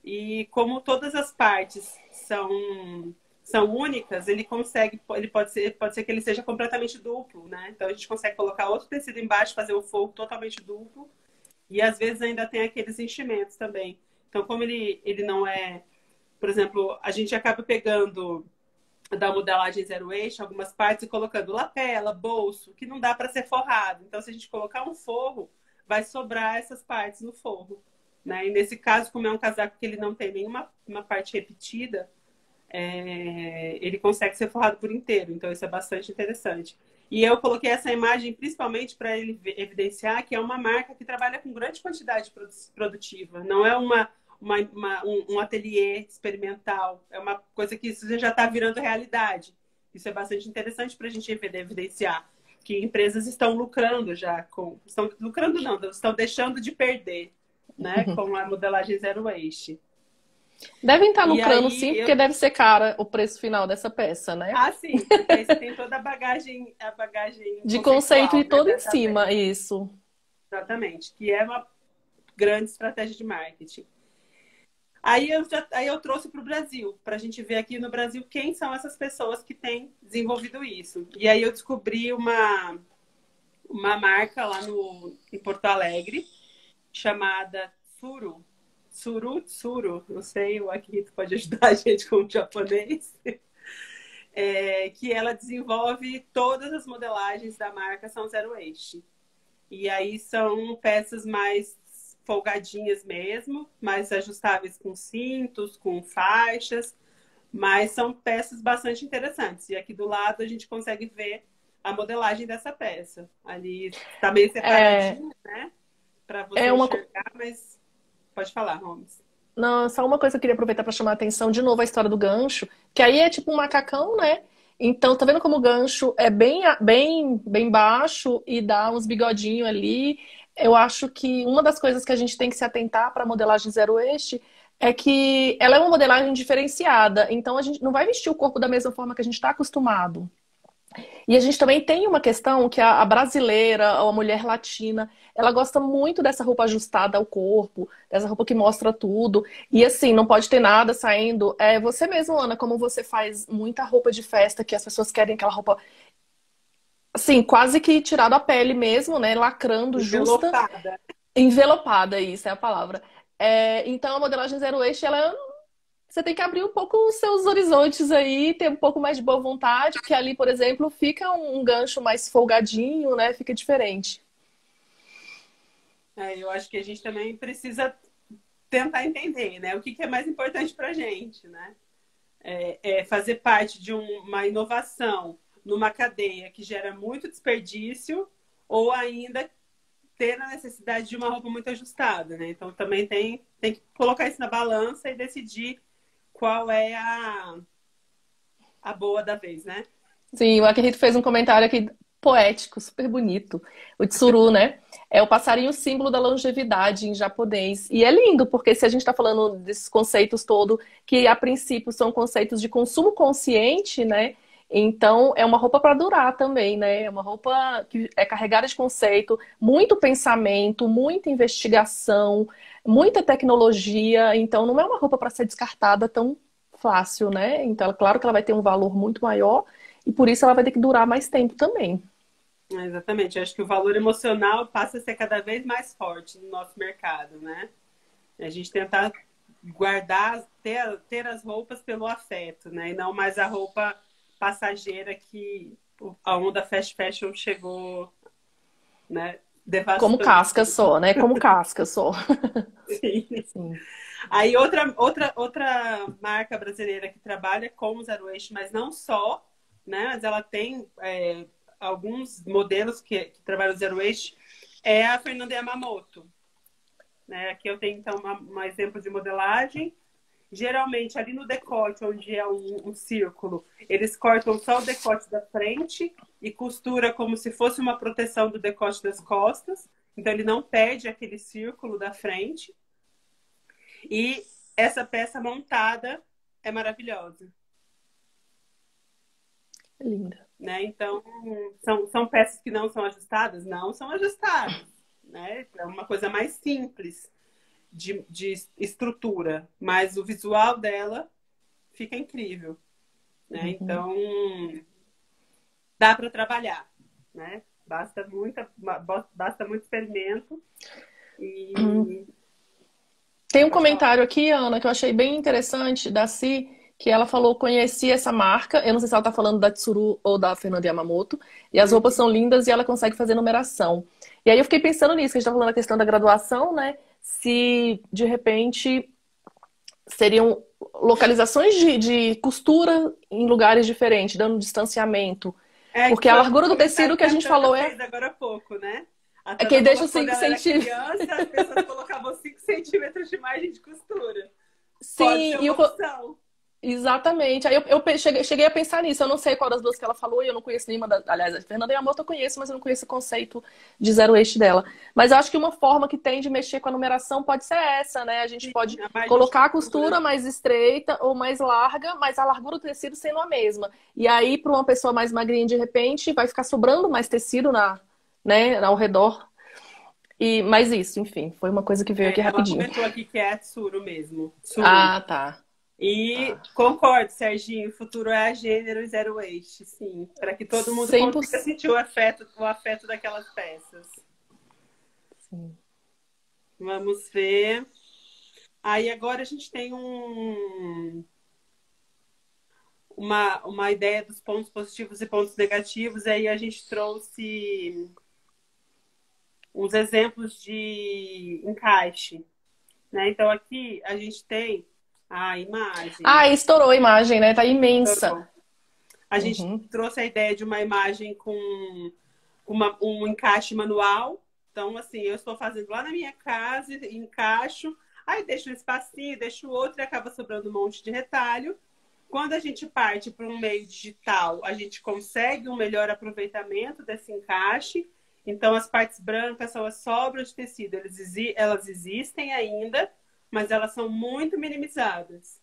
e como todas as partes são únicas, ele pode ser que ele seja completamente duplo, né? Então a gente consegue colocar outro tecido embaixo, fazer o forro totalmente duplo e às vezes ainda tem aqueles enchimentos também. Então, como ele não é... Por exemplo, a gente acaba pegando da modelagem Zero Waste algumas partes e colocando lapela, bolso, que não dá para ser forrado. Então, se a gente colocar um forro, vai sobrar essas partes no forro, né? E nesse caso, como é um casaco que ele não tem nenhuma parte repetida, ele consegue ser forrado por inteiro. Então, isso é bastante interessante. E eu coloquei essa imagem principalmente para ele evidenciar que é uma marca que trabalha com grande quantidade produtiva. Não é um ateliê experimental. É uma coisa que isso já está virando realidade. Isso é bastante interessante para a gente evidenciar que empresas estão lucrando já com... Estão lucrando não, estão deixando de perder, né, com a modelagem Zero Waste. Devem estar lucrando sim, porque deve ser cara o preço final dessa peça, né? Ah, sim, porque aí você tem toda a bagagem de conceito e né, todo em cima, isso. Exatamente, que é uma grande estratégia de marketing. Aí eu trouxe para o Brasil, para a gente ver aqui no Brasil quem são essas pessoas que têm desenvolvido isso. E aí eu descobri uma marca lá em Porto Alegre, chamada Tsuru, não sei, o Akihito pode ajudar a gente com o japonês, que ela desenvolve todas as modelagens da marca são Zero Waste. E aí são peças mais folgadinhas mesmo, mais ajustáveis com cintos, com faixas, mas são peças bastante interessantes. E aqui do lado a gente consegue ver a modelagem dessa peça. Ali está meio separadinho, né? Para você enxergar, mas... Pode falar, Holmes. Não, só uma coisa que eu queria aproveitar para chamar a atenção de novo a história do gancho, que aí é tipo um macacão, né? Então, tá vendo como o gancho é bem baixo e dá uns bigodinhos ali. Eu acho que uma das coisas que a gente tem que se atentar para a modelagem Zero Waste é que ela é uma modelagem diferenciada. Então, a gente não vai vestir o corpo da mesma forma que a gente está acostumado. E a gente também tem uma questão que a brasileira, ou a mulher latina, ela gosta muito dessa roupa ajustada ao corpo, dessa roupa que mostra tudo. E assim, não pode ter nada saindo. Você mesmo, Ana, como você faz muita roupa de festa, que as pessoas querem aquela roupa, assim, quase que tirada a pele mesmo, né? Lacrando, justa. Envelopada, isso é a palavra. Então, a modelagem Zero Waste, você tem que abrir um pouco os seus horizontes aí, ter um pouco mais de boa vontade, porque ali, por exemplo, fica um gancho mais folgadinho, né? Fica diferente. Eu acho que a gente também precisa tentar entender, né? O que é mais importante pra gente, né? Fazer parte de uma inovação numa cadeia que gera muito desperdício ou ainda ter a necessidade de uma roupa muito ajustada, né? Então também tem que colocar isso na balança e decidir qual é a boa da vez, né? Sim, o Akihito fez um comentário aqui poético, super bonito. O tsuru, né? É o passarinho símbolo da longevidade em japonês. E é lindo, porque se a gente está falando desses conceitos todo, que a princípio são conceitos de consumo consciente, né? Então é uma roupa para durar também, né? É uma roupa que é carregada de conceito, muito pensamento, muita investigação, muita tecnologia. Então não é uma roupa para ser descartada tão fácil, né? Então, é claro que ela vai ter um valor muito maior e por isso ela vai ter que durar mais tempo também. Exatamente. Eu acho que o valor emocional passa a ser cada vez mais forte no nosso mercado, né? A gente tentar guardar, ter as roupas pelo afeto, né? E não mais a roupa passageira que a onda fast fashion chegou, né? Como Devastando. casca só, né? Como casca só. Sim. Sim. Aí outra marca brasileira que trabalha com o Zero Waste, mas não só, né? Mas ela tem alguns modelos que trabalham Zero Waste, é a Fernanda Yamamoto. Né? Aqui eu tenho, então, um exemplo de modelagem. Geralmente, ali no decote, onde é um círculo, eles cortam só o decote da frente e costura como se fosse uma proteção do decote das costas. Então, ele não perde aquele círculo da frente. E essa peça montada é maravilhosa. É linda. Né? Então, são peças que não são ajustadas? Não são ajustadas. Né? É uma coisa mais simples de estrutura, mas o visual dela fica incrível. Né? Então, dá para trabalhar. Né? Basta muito experimento e... Tem um comentário aqui, Ana, que eu achei bem interessante, da Si, que ela falou, conheci essa marca, eu não sei se ela tá falando da Tsuru ou da Fernanda Yamamoto, e as roupas são lindas e ela consegue fazer numeração. E aí eu fiquei pensando nisso, que a gente tá falando da questão da graduação, né? Se, de repente, seriam localizações de costura em lugares diferentes, dando distanciamento. Porque a largura do tecido que a gente falou fez agora há pouco, né? A é que Tana deixa falou os que quando 5 ela era centímetros. criança, as pessoas colocavam 5 centímetros de margem de costura. Pode Sim, ser uma opção. exatamente. Aí eu cheguei a pensar nisso. Eu não sei qual das duas que ela falou e eu não conheço nenhuma. Aliás, a Fernanda Yamamoto eu conheço, mas eu não conheço o conceito de zero waste dela. Mas eu acho que uma forma que tem de mexer com a numeração pode ser essa, né? A gente Sim, pode a margem colocar a de costura. costura mais estreita ou mais larga, mas a largura do tecido sendo a mesma. E aí, para uma pessoa mais magrinha, de repente, vai ficar sobrando mais tecido né, ao redor. Mas isso, enfim, foi uma coisa que veio aqui Ela rapidinho. comentou aqui que é Tsuru mesmo. Tsuru. Ah, tá. E Tá. concordo, Serginho, o futuro é a gênero e zero waste, sim. Para que todo mundo 100%. consiga sentir o afeto daquelas peças. Sim. Vamos ver. Aí agora a gente tem uma ideia dos pontos positivos e pontos negativos. Aí a gente trouxe uns exemplos de encaixe. Né? Então aqui a gente tem a imagem. Ah, estourou a imagem, né? Tá imensa. A gente trouxe a ideia de uma imagem com um encaixe manual. Então, assim, eu estou fazendo lá na minha casa, encaixo, aí deixo um espacinho, deixo outro e acaba sobrando um monte de retalho. Quando a gente parte para um meio digital, a gente consegue um melhor aproveitamento desse encaixe. Então, as partes brancas são as sobras de tecido. Elas existem ainda, mas elas são muito minimizadas.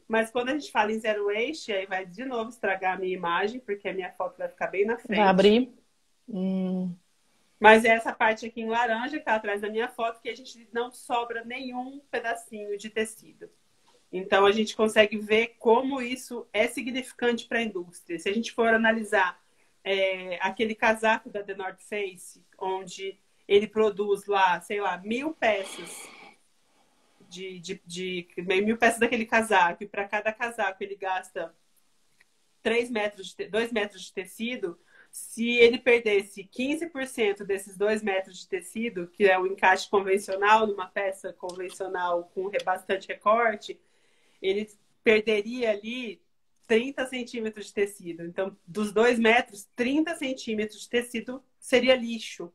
Mas quando a gente fala em zero waste, aí vai de novo estragar a minha imagem, porque a minha foto vai ficar bem na frente. Vai abrir. Mas é essa parte aqui em laranja que está atrás da minha foto, que a gente não sobra nenhum pedacinho de tecido. Então, a gente consegue ver como isso é significante para a indústria. Se a gente for analisar aquele casaco da The North Face, onde ele produz lá, sei lá, 1000 peças mil peças daquele casaco, e para cada casaco ele gasta 2 metros de tecido. Se ele perdesse 15% desses 2 metros de tecido, que é o encaixe convencional numa peça convencional com bastante recorte, ele perderia ali 30 centímetros de tecido. Então, dos 2 metros, 30 centímetros de tecido seria lixo.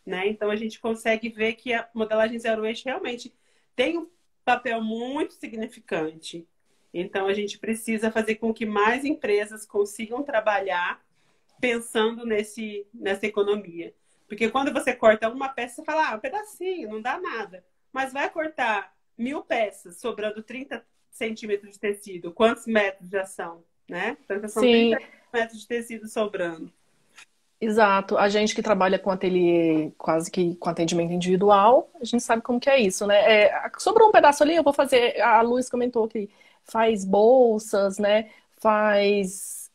Né? Então, a gente consegue ver que a modelagem zero waste realmente tem um papel muito significante. Então, a gente precisa fazer com que mais empresas consigam trabalhar pensando nessa economia. Porque quando você corta uma peça, você fala, um pedacinho, não dá nada. Mas vai cortar 1000 peças, sobrando 30 centímetros de tecido. Quantos metros já são, né? Então, são Sim, 30 metros de tecido sobrando. exato. A gente que trabalha com ateliê, quase que com atendimento individual, a gente sabe como que é isso, né? Sobrou um pedaço ali, eu vou fazer. A Luz comentou que faz bolsas, né? Faz.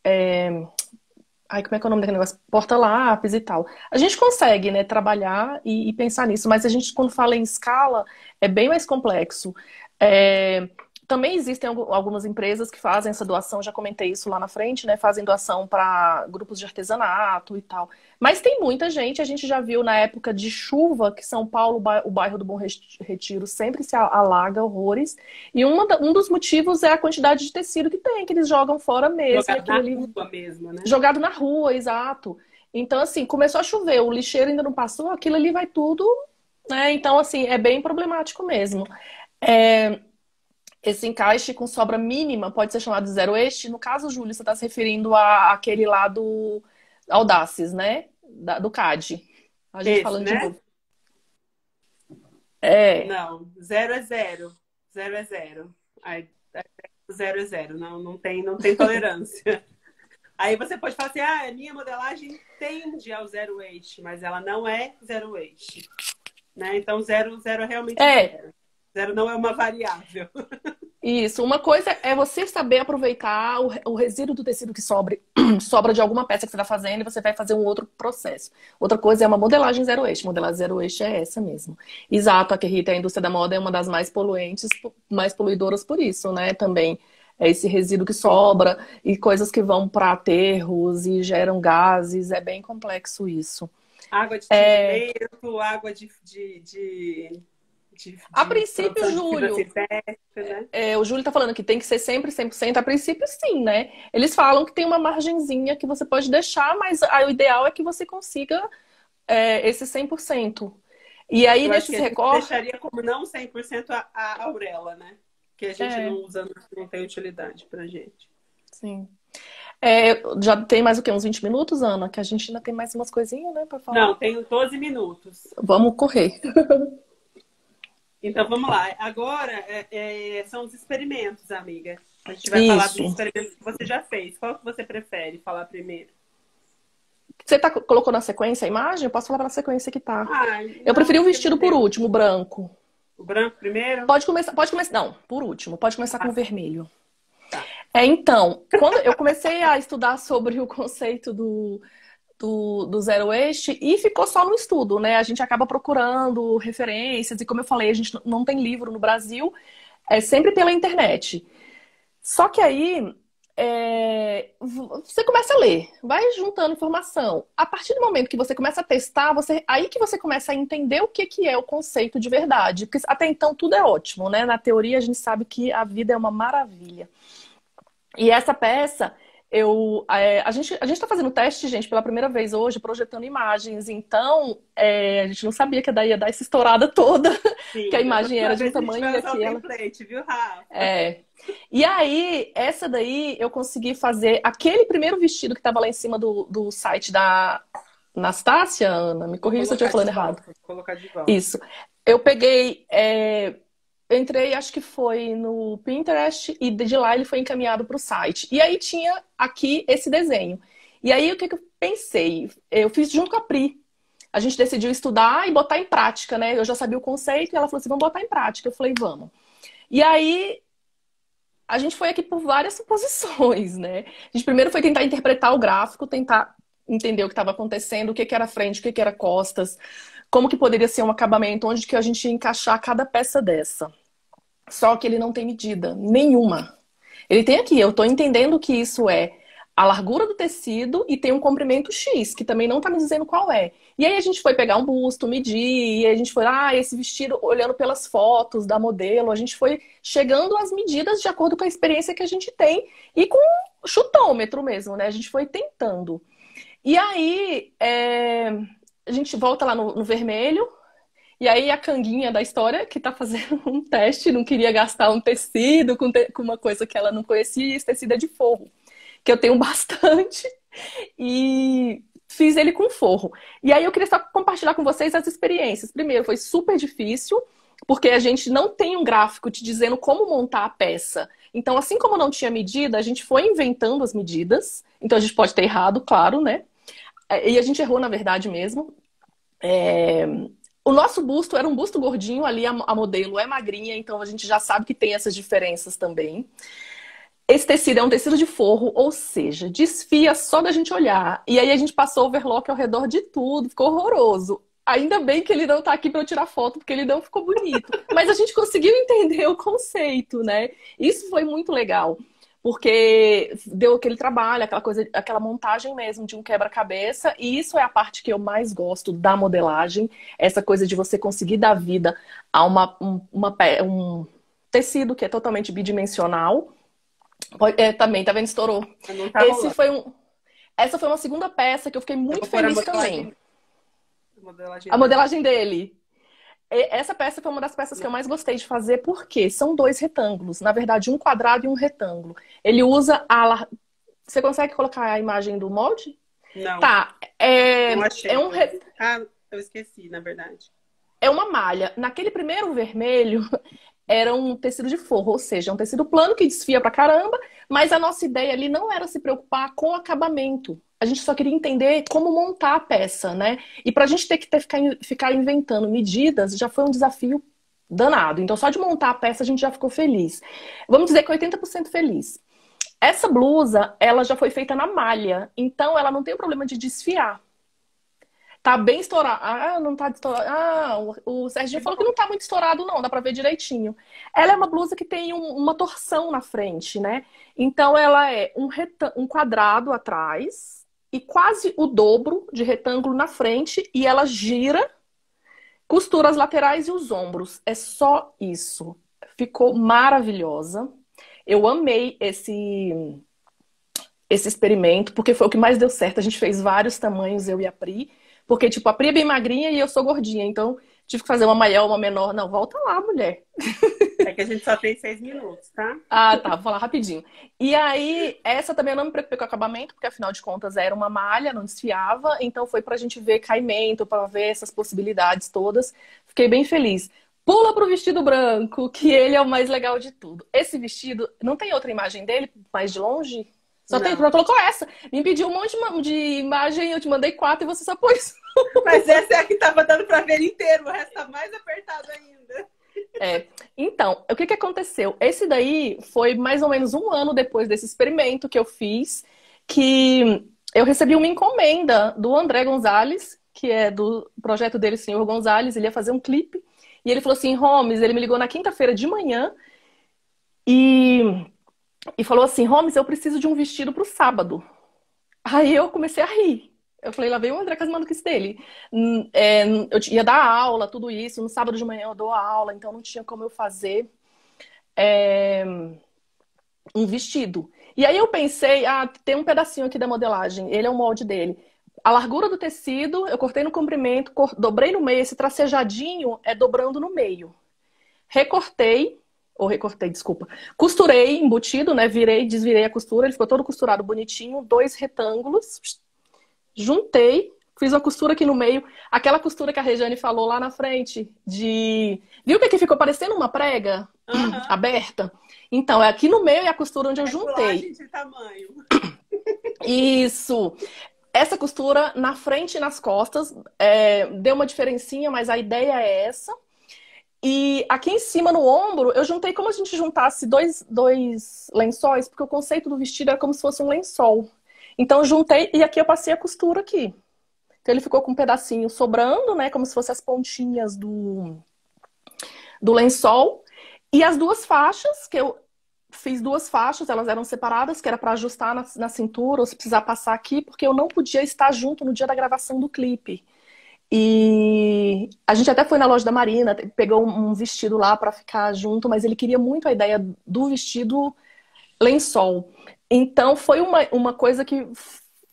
Ai, como é que é o nome daquele negócio? Porta-lápis e tal. A gente consegue, né, trabalhar e pensar nisso, mas a gente, quando fala em escala, é bem mais complexo. É, Também existem algumas empresas que fazem essa doação, já comentei isso lá na frente, né? Fazem doação para grupos de artesanato e tal. Mas tem muita gente, a gente já viu na época de chuva que São Paulo, o bairro do Bom Retiro, sempre se alaga horrores. E um dos motivos é a quantidade de tecido que tem, que eles jogam fora mesmo. E Jogado na aquilo ali rua mesmo, né? jogado na rua, exato. Então, assim, começou a chover, o lixeiro ainda não passou, aquilo ali vai tudo, né? Então, assim, é bem problemático mesmo. É, Esse encaixe com sobra mínima pode ser chamado de zero waste. No caso, Júlio, você está se referindo àquele lá do Audaces, né? Do CAD. A gente Esse, falando de né? novo. É, Não, zero é zero. Zero é zero. Aí, zero é zero. Não tem tolerância. Aí você pode falar assim, a minha modelagem tende ao zero waste, mas ela não é zero waste. Né? Então, zero é realmente é, zero. Zero não é uma variável. isso. Uma coisa é você saber aproveitar o resíduo do tecido que sobra de alguma peça que você está fazendo e você vai fazer um outro processo. Outra coisa é uma modelagem zero waste. Modelagem zero waste é essa mesmo. Exato, a Rita, a indústria da moda é uma das mais poluentes, mais poluidoras por isso, né? Também é esse resíduo que sobra e coisas que vão para aterros e geram gases. É bem complexo isso. Água de tingimento, água A de princípio, produção de fibra Júlio, sintética, né? o Júlio tá falando que tem que ser sempre 100%. A princípio, sim, né? Eles falam que tem uma margenzinha que você pode deixar, mas o ideal é que você consiga esse 100%. E aí, Eu acho que nesses a gente recortes... deixaria como não 100% a Aurela, né? Que a gente É, não usa, não tem utilidade pra gente. sim. Já tem mais o quê? Uns 20 minutos, Ana? Que a gente ainda tem mais umas coisinhas, né, pra Não, falar. tenho 12 minutos. Vamos correr. Então vamos lá. Agora são os experimentos, amiga. A gente vai falar dos Isso. experimentos que você já fez. Qual que você prefere falar primeiro? Você colocou na sequência a imagem? Eu posso falar na sequência que tá. Eu Não, preferi o acho que vestido não por deu. último, branco. O branco primeiro? Pode começar, não, por último. Pode começar com o vermelho. Tá. Então, quando eu comecei a estudar sobre o conceito do zero waste e ficou só no estudo, né? A gente acaba procurando referências e, como eu falei, a gente não tem livro no Brasil, é sempre pela internet. Só que aí você começa a ler, vai juntando informação. A partir do momento que você começa a testar, aí que você começa a entender o que é o conceito de verdade. Porque até então tudo é ótimo, né? Na teoria a gente sabe que a vida é uma maravilha. E essa peça, a gente está fazendo teste, gente, pela primeira vez hoje, projetando imagens. Então, a gente não sabia que daí ia dar essa estourada toda, Sim, que a imagem era de um a gente tamanho vai usar o daquela. template, viu, Rafa? E aí, essa daí, eu consegui fazer aquele primeiro vestido que estava lá em cima do site da Nastácia, Ana, me corrija se eu estiver falando errado. Vou colocar de volta. Isso. Eu peguei... entrei, acho que foi no Pinterest, e de lá ele foi encaminhado para o site. E aí tinha aqui esse desenho. E aí o que eu pensei? Eu fiz junto com a Pri. A gente decidiu estudar e botar em prática, né? Eu já sabia o conceito e ela falou assim, vamos botar em prática. Eu falei, vamos. E aí a gente foi aqui por várias suposições, né? A gente primeiro foi tentar interpretar o gráfico, tentar entender o que estava acontecendo, o que era frente, o que era costas, como que poderia ser um acabamento, onde que a gente ia encaixar cada peça dessa. Só que ele não tem medida nenhuma. Ele tem aqui, eu estou entendendo que isso é a largura do tecido e tem um comprimento X, que também não está me dizendo qual é. E aí a gente foi pegar um busto, medir, e aí a gente foi, esse vestido, olhando pelas fotos da modelo, a gente foi chegando às medidas de acordo com a experiência que a gente tem e com chutômetro mesmo, né? A gente foi tentando. E aí a gente volta lá no vermelho. E aí a Canguinha da história, que tá fazendo um teste, não queria gastar um tecido com uma coisa que ela não conhecia, e esse tecido é de forro, que eu tenho bastante, e fiz ele com forro. E aí eu queria só compartilhar com vocês as experiências. Primeiro, foi super difícil, porque a gente não tem um gráfico te dizendo como montar a peça. Então, assim como não tinha medida, a gente foi inventando as medidas. Então, a gente pode ter errado, claro, né? E a gente errou, na verdade, mesmo. O nosso busto era um busto gordinho, ali a modelo é magrinha, então a gente já sabe que tem essas diferenças também. Esse tecido é um tecido de forro, ou seja, desfia só da gente olhar. E aí a gente passou overlock ao redor de tudo, ficou horroroso. Ainda bem que ele não tá aqui para eu tirar foto, porque ele não ficou bonito. Mas a gente conseguiu entender o conceito, né? Isso foi muito legal, porque deu aquele trabalho, aquela coisa, aquela montagem mesmo de um quebra-cabeça. E isso é a parte que eu mais gosto da modelagem, essa coisa de você conseguir dar vida a um tecido que é totalmente bidimensional. Também, tá vendo? Estourou. Não tá rolando. Essa foi uma segunda peça que eu fiquei muito feliz também. Modelagem A modelagem dele. Essa peça foi uma das peças que eu mais gostei de fazer, porque são 2 retângulos. Na verdade, um quadrado e um retângulo. Ele usa a... Você consegue colocar a imagem do molde? Não. Tá. Não achei. Ah, eu esqueci, na verdade. É uma malha. Naquele primeiro vermelho, era um tecido de forro, ou seja, um tecido plano que desfia pra caramba, mas a nossa ideia ali não era se preocupar com o acabamento. A gente só queria entender como montar a peça, né? E pra gente ter que ficar inventando medidas, já foi um desafio danado. Então, só de montar a peça, a gente já ficou feliz. Vamos dizer que 80% feliz. Essa blusa, ela já foi feita na malha, então ela não tem o problema de desfiar. Tá bem estourado. Ah, não tá estourado. Ah, o Serginho falou que não tá muito estourado, não. Dá pra ver direitinho. Ela é uma blusa que tem uma torção na frente, né? Então, ela é um quadrado atrás e quase o dobro de retângulo na frente. E ela gira, costura as laterais e os ombros. É só isso. Ficou maravilhosa. Eu amei esse experimento, porque foi o que mais deu certo. A gente fez vários tamanhos, eu e a Pri. Porque, tipo, a Pri é bem magrinha e eu sou gordinha. Então, tive que fazer uma maior, uma menor. Não, volta lá, mulher. É que a gente só tem 6 minutos, tá? Ah, tá. Vou falar rapidinho. E aí, essa também eu não me preocupei com o acabamento, porque, afinal de contas, era uma malha, não desfiava. Então, foi pra gente ver caimento, pra ver essas possibilidades todas. Fiquei bem feliz. Pula pro vestido branco, que ele é o mais legal de tudo. Esse vestido, não tem outra imagem dele, mais de longe? Só colocou essa. Me pediu um monte de imagem, eu te mandei 4 e você só pôs. Mas essa é a que tava dando pra ver inteiro, o resto tá mais apertado ainda. Então, o que aconteceu? Esse daí foi mais ou menos 1 ano depois desse experimento que eu fiz, que eu recebi uma encomenda do André Gonzalez, que é do projeto dele, Senhor Gonzalez. Ele ia fazer um clipe. E ele falou assim, Homes, ele me ligou na quinta-feira de manhã e falou assim, Homes, eu preciso de um vestido pro sábado. Aí eu comecei a rir. Eu falei, lá veio o André com as maluquices dele. Eu ia dar aula, tudo isso. No sábado de manhã eu dou aula, então não tinha como eu fazer um vestido. E aí eu pensei, tem um pedacinho aqui da modelagem. Ele é o molde dele. A largura do tecido, eu cortei no comprimento, dobrei no meio. Esse tracejadinho é dobrando no meio. Desculpa. Costurei embutido, né? Desvirei a costura. Ele ficou todo costurado bonitinho. 2 retângulos. Juntei. Fiz uma costura aqui no meio. Aquela costura que a Regiane falou lá na frente. Viu que aqui ficou parecendo uma prega? Aberta? Então, é aqui no meio e a costura onde eu juntei. De tamanho. Isso. Essa costura na frente e nas costas. Deu uma diferencinha, mas a ideia é essa. E aqui em cima, no ombro, eu juntei como a gente juntasse dois lençóis, porque o conceito do vestido era como se fosse um lençol. Então, eu juntei e aqui eu passei a costura aqui. Então, ele ficou com um pedacinho sobrando, né? Como se fosse as pontinhas do lençol. E as 2 faixas, que eu fiz 2 faixas, elas eram separadas, que era para ajustar na cintura, ou se precisar passar aqui, porque eu não podia estar junto no dia da gravação do clipe. E a gente até foi na loja da Marina, pegou um vestido lá para ficar junto, mas ele queria muito a ideia do vestido lençol. Então foi uma coisa que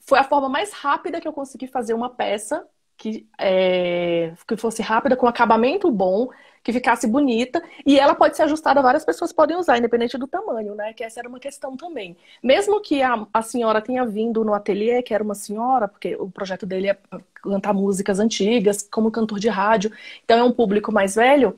foi a forma mais rápida que eu consegui fazer uma peça que fosse rápida, com acabamento bom, que ficasse bonita, e ela pode ser ajustada, várias pessoas podem usar, independente do tamanho, né? Que essa era uma questão também. Mesmo que a senhora tenha vindo no ateliê, que era uma senhora, porque o projeto dele é cantar músicas antigas, como cantor de rádio, então é um público mais velho,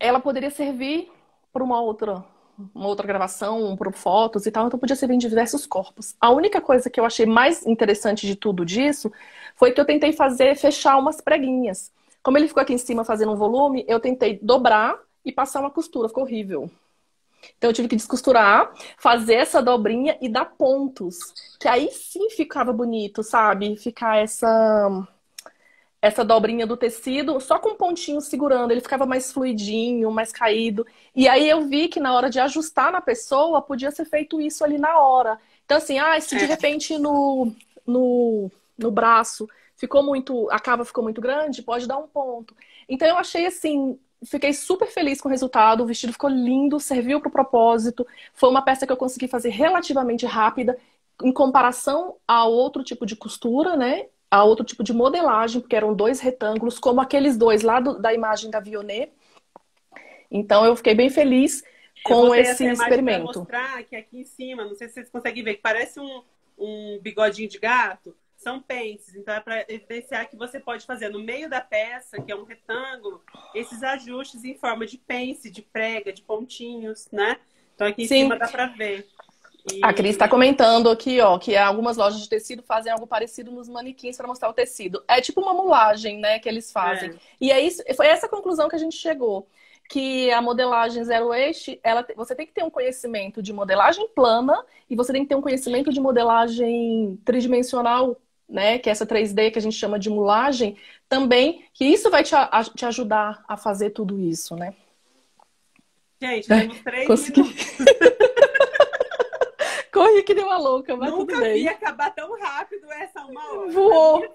ela poderia servir para uma outra gravação, por fotos e tal, então podia servir em diversos corpos. A única coisa que eu achei mais interessante de tudo disso foi que eu tentei fechar umas preguinhas. Como ele ficou aqui em cima fazendo um volume, eu tentei dobrar e passar uma costura, ficou horrível. Então eu tive que descosturar, fazer essa dobrinha e dar pontos, que aí sim ficava bonito, sabe? Ficar essa dobrinha do tecido, só com um pontinho segurando, ele ficava mais fluidinho, mais caído. E aí eu vi que na hora de ajustar na pessoa, podia ser feito isso ali na hora. Então assim, se de repente no braço a cava ficou muito grande, pode dar um ponto. Então eu achei assim, fiquei super feliz com o resultado, o vestido ficou lindo, serviu para o propósito, foi uma peça que eu consegui fazer relativamente rápida, em comparação a outro tipo de costura, né? A outro tipo de modelagem, porque eram 2 retângulos, como aqueles 2 lá da imagem da Vionnet. Então eu fiquei bem feliz com esse experimento. Vou mostrar que aqui em cima, não sei se vocês conseguem ver, que parece um bigodinho de gato, são pentes. Então é para evidenciar que você pode fazer no meio da peça, que é um retângulo, esses ajustes em forma de pence, de prega, de pontinhos, né? Então aqui em cima dá para ver. A Cris está comentando aqui, ó, que algumas lojas de tecido fazem algo parecido nos manequins para mostrar o tecido. É tipo uma mulagem, né, que eles fazem. E aí, foi essa conclusão que a gente chegou. Que a modelagem zero eixo, você tem que ter um conhecimento de modelagem plana e você tem que ter um conhecimento de modelagem tridimensional, né, que é essa 3D que a gente chama de mulagem, também, que isso vai te ajudar a fazer tudo isso, né? Gente, temos 3 minutos. Corri que deu uma louca, mas nunca tudo bem. vi acabar tão rápido essa 1 hora. Voou!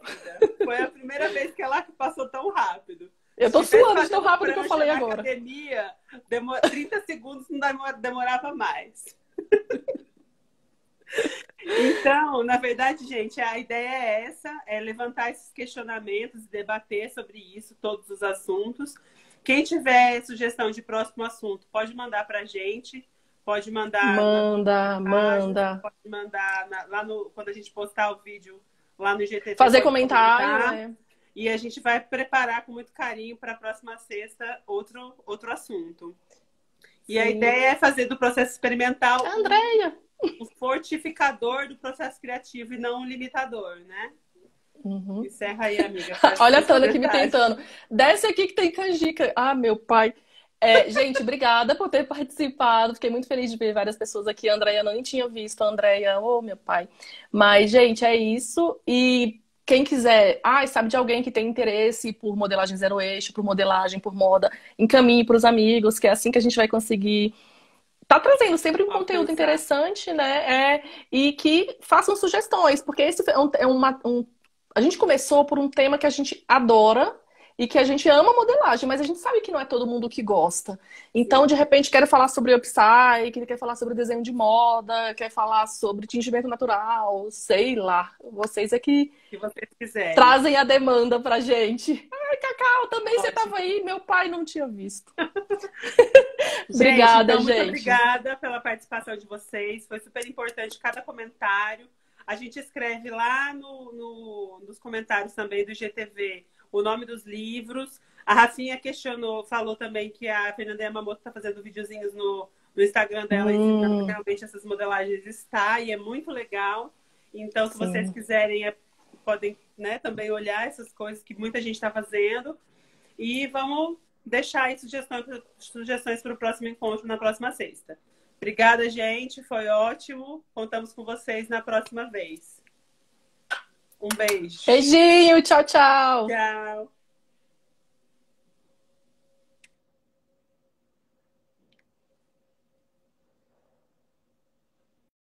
Foi a primeira vez que ela passou tão rápido. Eu tô suando de tão rápido que eu falei agora. Na academia, 30 segundos não demorava mais. Então, na verdade, gente, a ideia é essa, é levantar esses questionamentos e debater sobre isso, todos os assuntos. Quem tiver sugestão de próximo assunto, pode mandar pra gente. Pode mandar. Manda. Pode mandar quando a gente postar o vídeo lá no IGTV. Fazer comentário, né? E a gente vai preparar com muito carinho para a próxima sexta outro assunto. E a ideia é fazer do processo experimental Andréia, o fortificador do processo criativo e não um limitador, né? Uhum. Encerra aí, amiga. Olha a Tânia aqui me tentando. Desce aqui que tem canjica. Ah, meu pai. Gente, obrigada por ter participado. Fiquei muito feliz de ver várias pessoas aqui. A Andréia não tinha visto. A Andréia, oh, meu pai. Mas, gente, é isso. E quem quiser, sabe de alguém que tem interesse por modelagem zero eixo, por modelagem, por moda, encaminhe para os amigos, que é assim que a gente vai conseguir tá trazendo sempre um conteúdo interessante, né? E que façam sugestões, porque esse a gente começou por um tema que a gente adora e que a gente ama modelagem, mas a gente sabe que não é todo mundo que gosta. Então, de repente, quero falar sobre upcycle, quer falar sobre desenho de moda, quer falar sobre tingimento natural, sei lá. Vocês é que vocês quiserem. Trazem a demanda pra gente. Ai, Cacau, também você tava aí, meu pai não tinha visto. Obrigada, então, gente. Muito obrigada pela participação de vocês. Foi super importante cada comentário. A gente escreve lá nos comentários também do GTV o nome dos livros. A Rafinha falou também que a Fernanda Yamamoto está fazendo videozinhos no Instagram dela ensinando realmente essas modelagens e é muito legal. Então, se vocês quiserem, podem, né, também olhar essas coisas que muita gente está fazendo. E vamos deixar aí sugestões para o próximo encontro na próxima sexta. Obrigada, gente. Foi ótimo. Contamos com vocês na próxima vez. Um beijo. Beijinho. Tchau, tchau. Tchau.